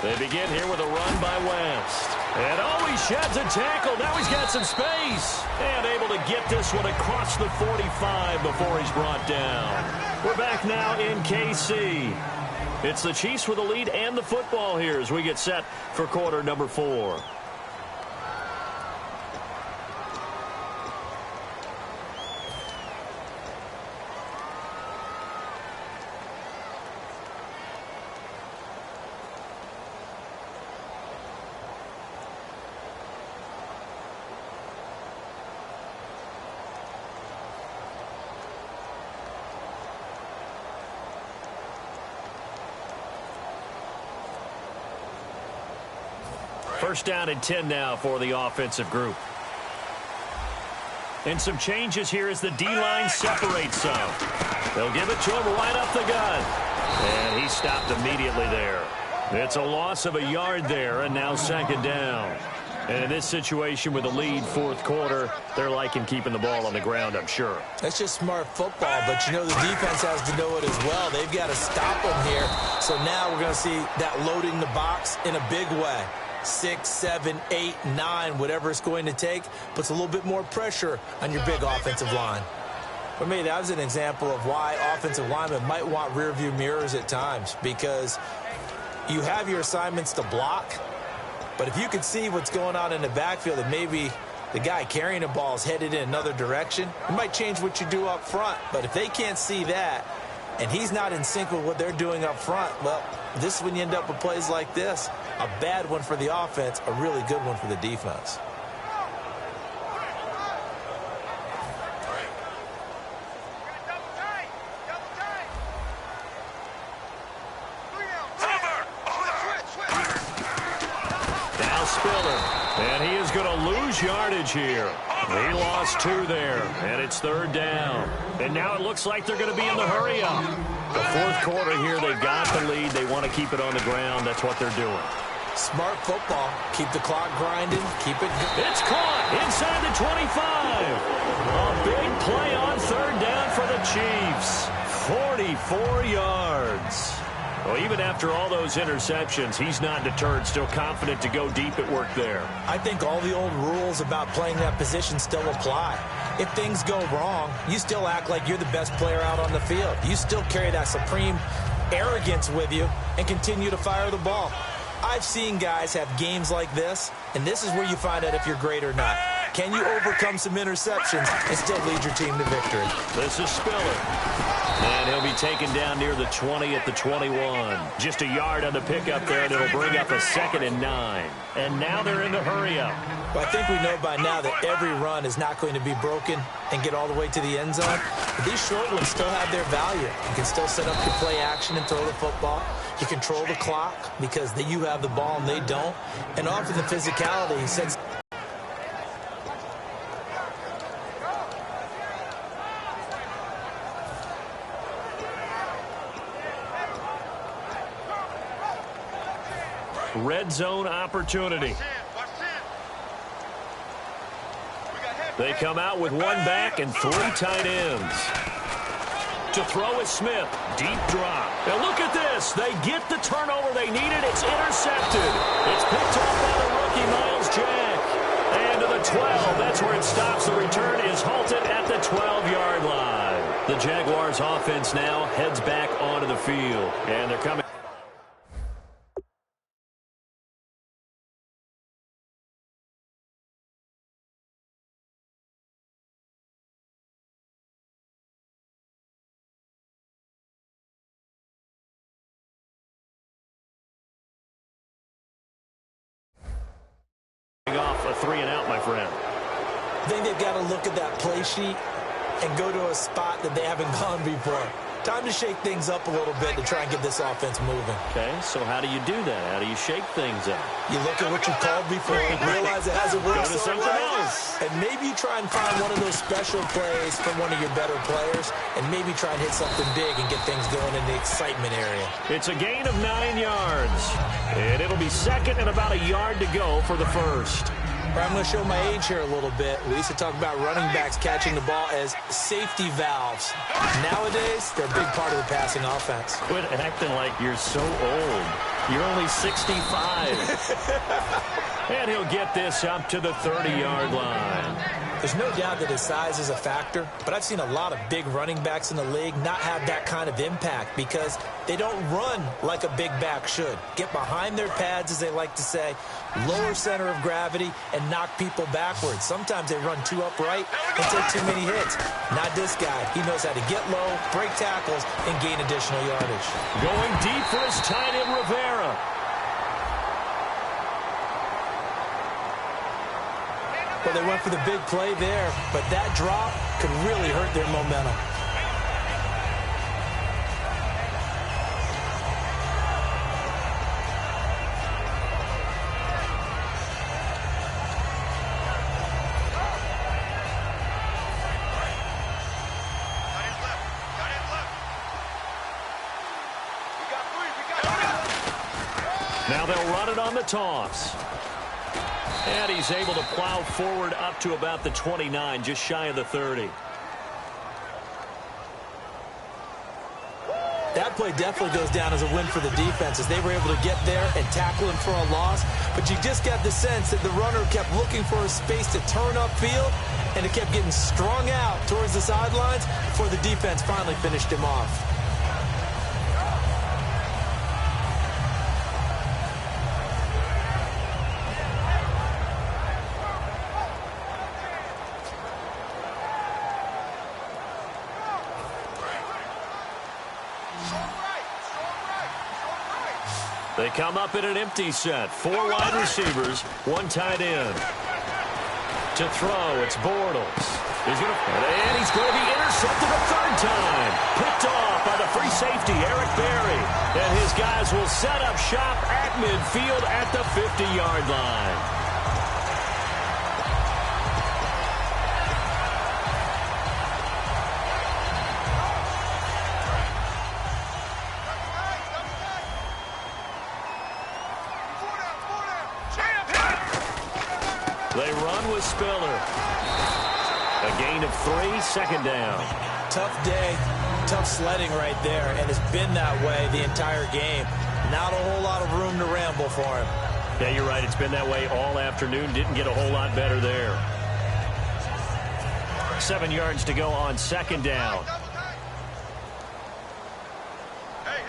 They begin here with a run by West. And oh, he sheds a tackle. Now he's got some space. And able to get this one across the 45 before he's brought down. We're back now in KC. It's the Chiefs with the lead and the football here as we get set for quarter number 4. First down and 10 now for the offensive group. And some changes here as the D-line separates some. They'll give it to him right up the gut. And he stopped immediately there. It's a loss of a yard there, and now second down. And in this situation with a lead, 4th quarter, they're liking keeping the ball on the ground, I'm sure. That's just smart football, but you know the defense has to know it as well. They've got to stop them here. So now we're going to see that loading the box in a big way. 6, 7, 8, 9, whatever it's going to take, puts a little bit more pressure on your big offensive line. For me, that was an example of why offensive linemen might want rearview mirrors at times, because you have your assignments to block, But if you can see what's going on in the backfield and maybe the guy carrying the ball is headed in another direction, it might change what you do up front. But if they can't see that and he's not in sync with what they're doing up front, well, this is when you end up with plays like this. A bad one for the offense, a really good one for the defense. And he is going to lose yardage here. He lost 2 there, and it's 3rd down. And now it looks like they're going to be in the hurry-up. The 4th quarter here, they've got the lead. They want to keep it on the ground. That's what they're doing. Smart football. Keep the clock grinding. Keep it. It's caught inside the 25. A big play on 3rd down for the Chiefs. 44 yards. Well, even after all those interceptions, he's not deterred, still confident to go deep at work there. I think all the old rules about playing that position still apply. If things go wrong, you still act like you're the best player out on the field. You still carry that supreme arrogance with you and continue to fire the ball. I've seen guys have games like this, and this is where you find out if you're great or not. Can you overcome some interceptions and still lead your team to victory? This is Spiller. And he'll be taken down near the 20 at the 21. Just a yard on the pickup there, and it'll bring up a 2nd and 9. And now they're in the hurry-up. Well, I think we know by now that every run is not going to be broken and get all the way to the end zone. But these short ones still have their value. You can still set up your play action and throw the football. You control the clock because you have the ball and they don't. And often the physicality sets... Red zone opportunity. They come out with 1 back and 3 tight ends. To throw is Smith. Deep drop. Now look at this. They get the turnover they needed. It's intercepted. It's picked off by the rookie, Miles Jack. And to the 12. That's where it stops. The return is halted at the 12-yard line. The Jaguars offense now heads back onto the field. And they're coming. Off a 3 and out, my friend. I think they've got to look at that play sheet and go to a spot that they haven't gone before. Time to shake things up a little bit to try and get this offense moving. Okay, so how do you do that? How do you shake things up? You look at what you called before and realize it hasn't worked Go to so something well. else. And maybe you try and find one of those special plays from one of your better players and maybe try and hit something big and get things going in the excitement area. It's a gain of 9 yards. And it'll be 2nd and about a yard to go for the 1st. I'm going to show my age here a little bit. We used to talk about running backs catching the ball as safety valves. Nowadays, they're a big part of the passing offense. Quit acting like you're so old. You're only 65. And he'll get this up to the 30-yard line. There's no doubt that his size is a factor, but I've seen a lot of big running backs in the league not have that kind of impact because they don't run like a big back should. Get behind their pads, as they like to say, lower center of gravity, and knock people backwards. Sometimes they run too upright and take too many hits. Not this guy. He knows how to get low, break tackles, and gain additional yardage. Going deep for his tight end, Rivera. Well, they went for the big play there, but that drop could really hurt their momentum. Now they'll run it on the toss. And he's able to plow forward up to about the 29, just shy of the 30. That play definitely goes down as a win for the defense as they were able to get there and tackle him for a loss. But you just got the sense that the runner kept looking for a space to turn upfield, and it kept getting strung out towards the sidelines before the defense finally finished him off. They come up in an empty set. 4 wide receivers, 1 tight end. To throw, it's Bortles. He's going to be intercepted a 3rd time. Picked off by the free safety, Eric Berry. And his guys will set up shop at midfield at the 50-yard line. They run with Spiller. A gain of 3, 2nd down. Tough day, tough sledding right there, and it's been that way the entire game. Not a whole lot of room to ramble for him. Yeah, you're right. It's been that way all afternoon. Didn't get a whole lot better there. 7 yards to go on 2nd down.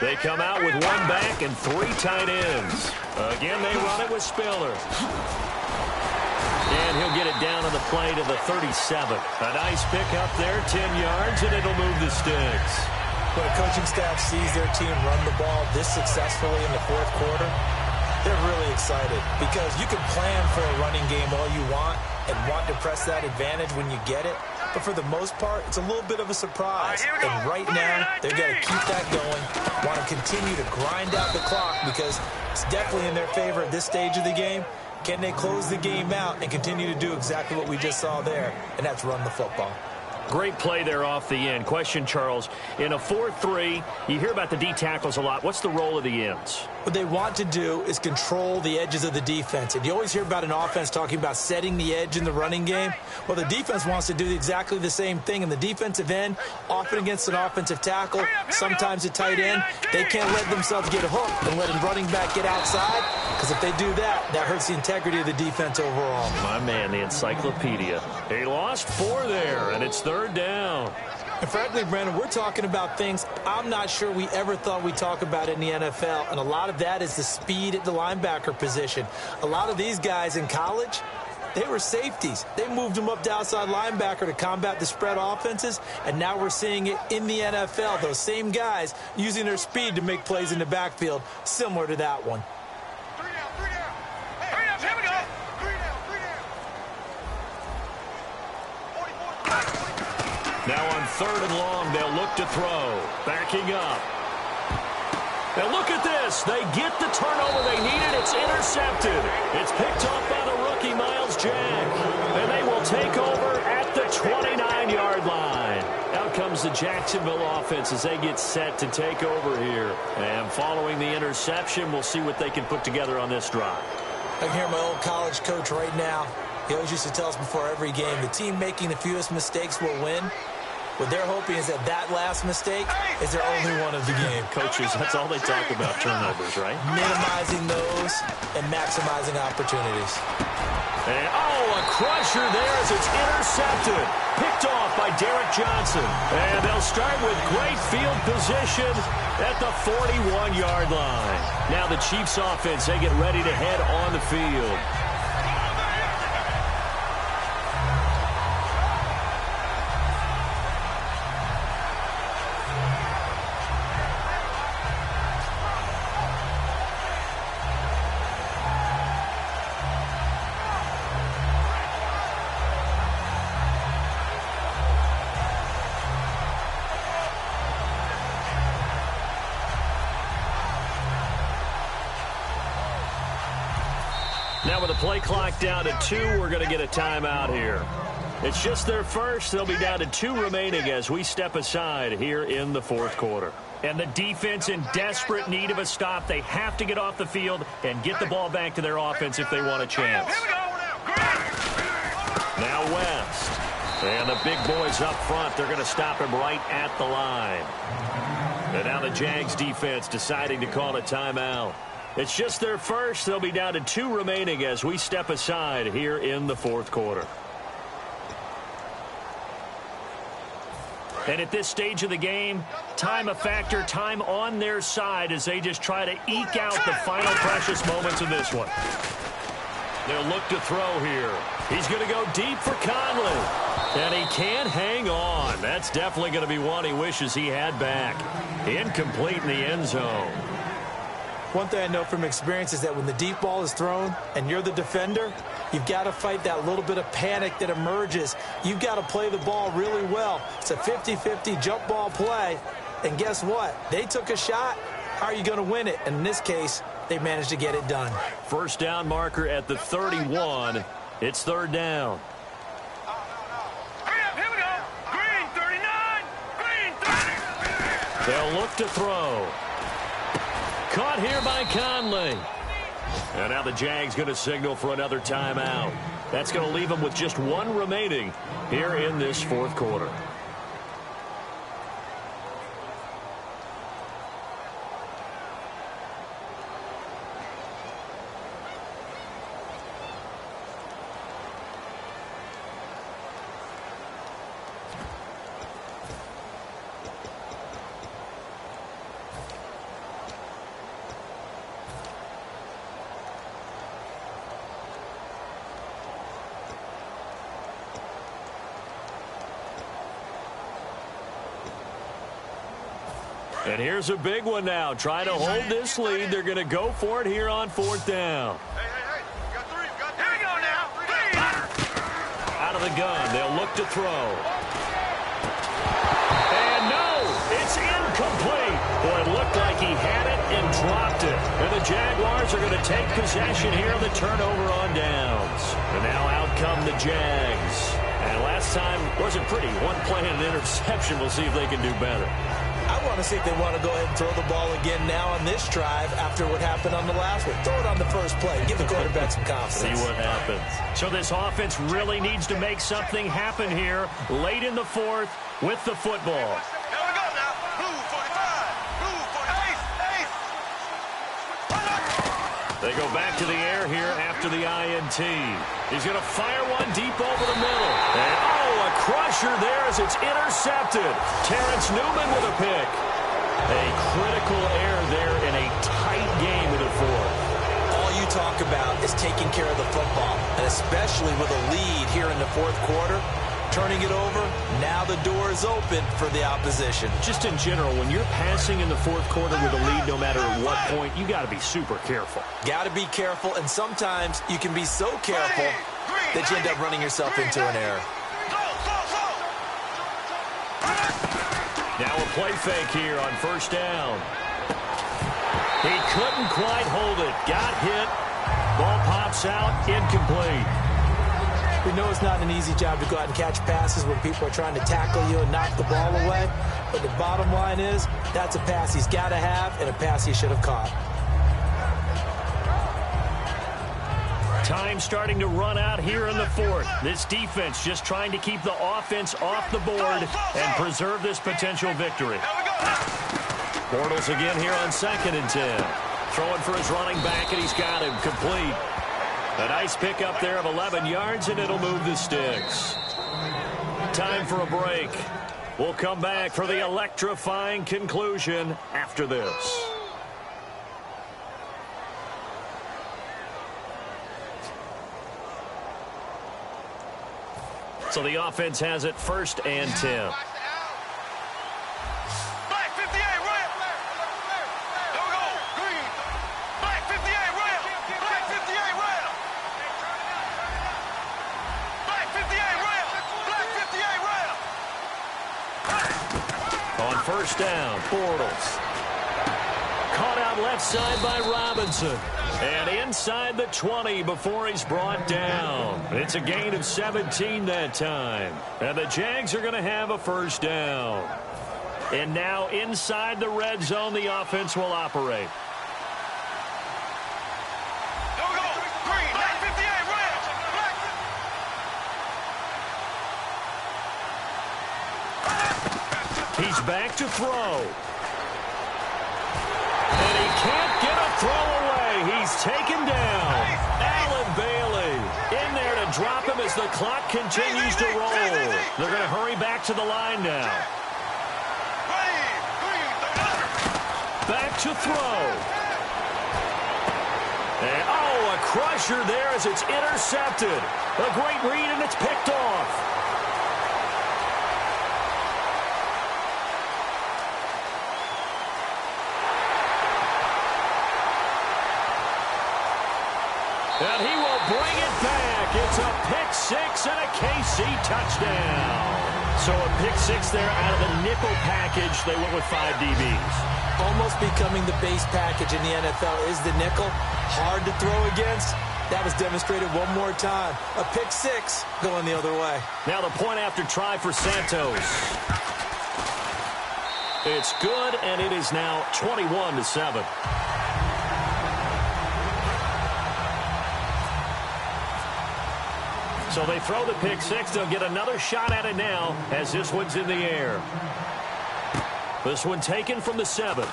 They come out with 1 back and 3 tight ends. Again, they run it with Spiller. And he'll get it down on the play to the 37. A nice pick up there, 10 yards, and it'll move the sticks. When a coaching staff sees their team run the ball this successfully in the 4th quarter, they're really excited because you can plan for a running game all you want and want to press that advantage when you get it. But for the most part, it's a little bit of a surprise. And right now, they're going to keep that going, want to continue to grind out the clock because it's definitely in their favor at this stage of the game. Can they close the game out and continue to do exactly what we just saw there, and that's run the football? Great play there off the end. Question, Charles, in a 4-3, you hear about the D tackles a lot. What's the role of the ends? What they want to do is control the edges of the defense. And you always hear about an offense talking about setting the edge in the running game. Well, the defense wants to do exactly the same thing. And the defensive end, often against an offensive tackle, sometimes a tight end, they can't let themselves get hooked and let a running back get outside. Because if they do that, that hurts the integrity of the defense overall. My man, the encyclopedia. He lost 4 there, and it's 3rd down. And frankly, Brandon, we're talking about things I'm not sure we ever thought we'd talk about in the NFL. And a lot of that is the speed at the linebacker position. A lot of these guys in college, they were safeties. They moved them up to outside linebacker to combat the spread offenses. And now we're seeing it in the NFL. Those same guys using their speed to make plays in the backfield, similar to that one. Now on 3rd and long, they'll look to throw. Backing up. Now look at this. They get the turnover they needed. It's intercepted. It's picked off by the rookie, Miles Jack. And they will take over at the 29-yard line. Out comes the Jacksonville offense as they get set to take over here. And following the interception, we'll see what they can put together on this drive. I can hear my old college coach right now. He always used to tell us before every game, the team making the fewest mistakes will win. What they're hoping is that last mistake is their only one of the game. Coaches, that's all they talk about, turnovers, right? Minimizing those and maximizing opportunities. And, a crusher there as it's intercepted. Picked off by Derek Johnson. And they'll start with great field position at the 41-yard line. Now the Chiefs offense, they get ready to head on the field. Now with the play clock down to 2, we're going to get a timeout here. It's just their first. They'll be down to 2 remaining as we step aside here in the 4th quarter. And the defense in desperate need of a stop. They have to get off the field and get the ball back to their offense if they want a chance. Now West. And the big boys up front, they're going to stop him right at the line. And now the Jags defense deciding to call a timeout. It's just their first. They'll be down to 2 remaining as we step aside here in the 4th quarter. And at this stage of the game, time a factor, time on their side as they just try to eke out the final precious moments of this one. They'll look to throw here. He's going to go deep for Conley. And he can't hang on. That's definitely going to be one he wishes he had back. Incomplete in the end zone. One thing I know from experience is that when the deep ball is thrown and you're the defender, you've got to fight that little bit of panic that emerges. You've got to play the ball really well. It's a 50-50 jump ball play. And guess what? They took a shot. How are you going to win it? And in this case, they managed to get it done. First down marker at the 31. It's third down. Here we go. Green 39. Green 30. They'll look to throw. Caught here by Conley. And now the Jags going to signal for another timeout. That's going to leave them with just one remaining here in this fourth quarter. And here's a big one now. Trying to hold this lead. They're going to go for it here on fourth down. Hey. You got three. Here we go now. Three. Out of the gun. They'll look to throw. And no, it's incomplete. Boy, it looked like he had it and dropped it. And the Jaguars are going to take possession here on the turnover on downs. And now out come the Jags. And last time wasn't pretty. One play and an interception. We'll see if they can do better. I want to see if they want to go ahead and throw the ball again now on this drive after what happened on the last one. Throw it on the first play. Give the quarterback some confidence. See what happens. So this offense really needs to make something happen here late in the fourth with the football. Here we go now. Blue 45. Blue 48. They go back to the air here after the INT. He's going to fire one deep over the middle. And, a crusher there as it's intercepted. Terrence Newman with a pick. A critical error there in a tight game with a fourth. All you talk about is taking care of the football, and especially with a lead here in the fourth quarter. Turning it over, now the door is open for the opposition. Just in general, when you're passing in the fourth quarter with a lead, no matter at what point, you got to be super careful. Got to be careful, and sometimes you can be so careful that you end up running yourself into an error. Now a play fake here on first down. He couldn't quite hold it. Got hit. Ball pops out. Incomplete. We know it's not an easy job to go out and catch passes when people are trying to tackle you and knock the ball away. But the bottom line is, that's a pass he's got to have and a pass he should have caught. Time starting to run out here in the fourth. This defense just trying to keep the offense off the board and preserve this potential victory. Bortles again here on 2nd and 10. Throwing for his running back, and he's got him complete. A nice pickup there of 11 yards, and it'll move the sticks. Time for a break. We'll come back for the electrifying conclusion after this. So the offense has it 1st and 10. Black 58, right. There we go. Green. Black 58, right. Black 58, right. Black 58, right. Black 58, right. On first down, Bortles. Caught out left side by Robinson. And inside the 20 before he's brought down. It's a gain of 17 that time. And the Jags are going to have a first down. And now inside the red zone, the offense will operate. There we go. Green. Black 58, right. Black. He's back to throw. And he can't get a throw away. He's taken down. Allen Bailey in there to drop him as the clock continues to roll. They're going to hurry back to the line now. Back to throw. And, a crusher there as it's intercepted. A great read, and it's picked off. And he will bring it back. It's a pick-6 and a KC touchdown. So a pick-6 there out of the nickel package. They went with 5 DBs. Almost becoming the base package in the NFL is the nickel. Hard to throw against. That was demonstrated one more time. A pick-6 going the other way. Now the point after try for Santos. It's good, and it is now 21-7. So they throw the pick-6. They'll get another shot at it now as this one's in the air. This one taken from the 7.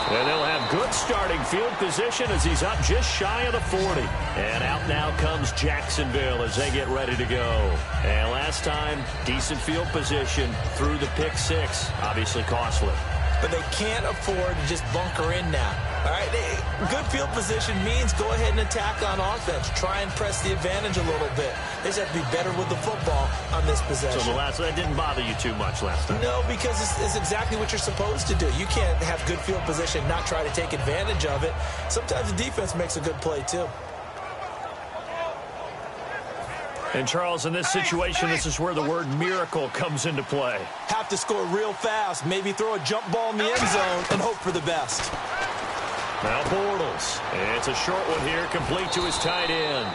And they'll have good starting field position as he's up just shy of the 40. And out now comes Jacksonville as they get ready to go. And last time, decent field position through the pick-6. Obviously costly. But they can't afford to just bunker in now. All right, good field position means go ahead and attack on offense. Try and press the advantage a little bit. They just have to be better with the football on this possession. So that didn't bother you too much last time? No, because it's exactly what you're supposed to do. You can't have good field position, not try to take advantage of it. Sometimes the defense makes a good play, too. And, Charles, in this situation, this is where the word miracle comes into play. Have to score real fast, maybe throw a jump ball in the end zone and hope for the best. Now Bortles. It's a short one here, complete to his tight end.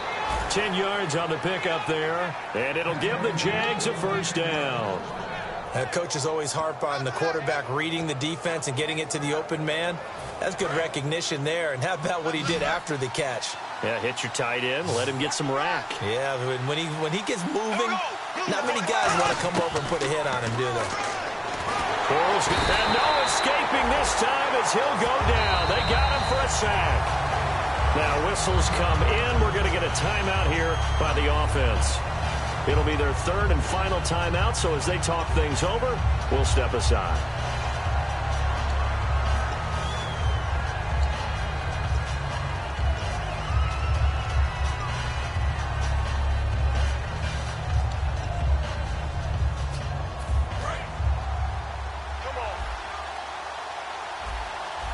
10 yards on the pickup there, and it'll give the Jags a first down. Coaches always harp on the quarterback reading the defense and getting it to the open man. That's good recognition there. And how about what he did after the catch? Yeah, hit your tight end, let him get some rack. Yeah, when he gets moving, not many guys want to come over and put a hit on him, do they? Bortles, and no escaping this time as he'll go down. They got him for a sack. Now whistles come in. We're going to get a timeout here by the offense. It'll be their third and final timeout, so as they talk things over, we'll step aside.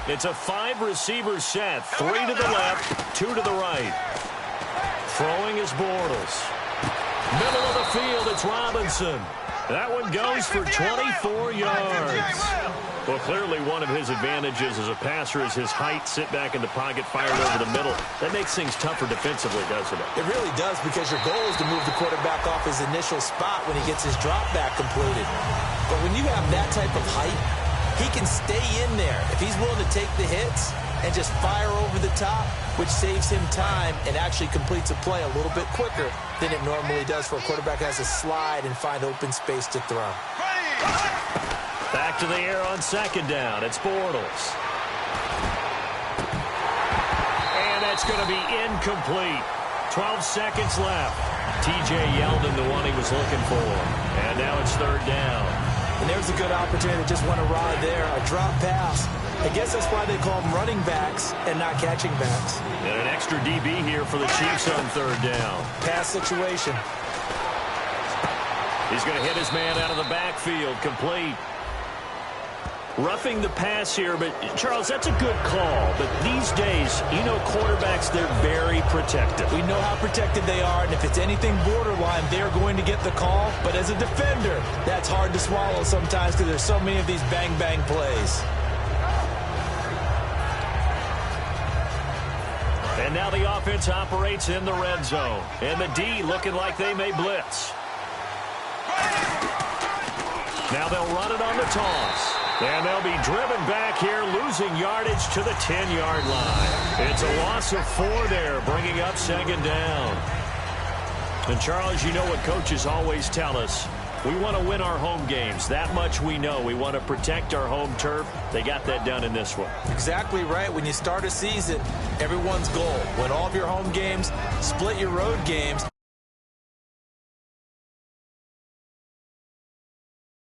It's a 5-receiver set. 3 to the left, 2 to the right. Throwing is Bortles. Middle of the field, it's Robinson. That one goes for 24 yards. Well, clearly one of his advantages as a passer is his height. Sit back in the pocket, fired over the middle. That makes things tougher defensively, doesn't it? It really does, because your goal is to move the quarterback off his initial spot when he gets his drop back completed. But when you have that type of height, he can stay in there if he's willing to take the hits and just fire over the top, which saves him time and actually completes a play a little bit quicker than it normally does for a quarterback that has to slide and find open space to throw. Back to the air on second down. It's Bortles. And that's going to be incomplete. 12 seconds left. TJ Yeldon, the one he was looking for. And now it's third down. And there's a good opportunity to just want to ride there. A drop pass. I guess that's why they call them running backs and not catching backs. And an extra DB here for the Chiefs on third down. Pass situation. He's going to hit his man out of the backfield. Complete. Roughing the pass here, but Charles, that's a good call. But these days, you know, quarterbacks, they're very protective. We know how protected they are, and if it's anything borderline, they're going to get the call. But as a defender, that's hard to swallow sometimes because there's so many of these bang-bang plays. And now the offense operates in the red zone. And the D looking like they may blitz. Now they'll run it on the toss. And they'll be driven back here, losing yardage to the 10-yard line. It's a loss of 4 there, bringing up second down. And, Charles, you know what coaches always tell us. We want to win our home games. That much we know. We want to protect our home turf. They got that done in this one. Exactly right. When you start a season, everyone's goal, win all of your home games, split your road games.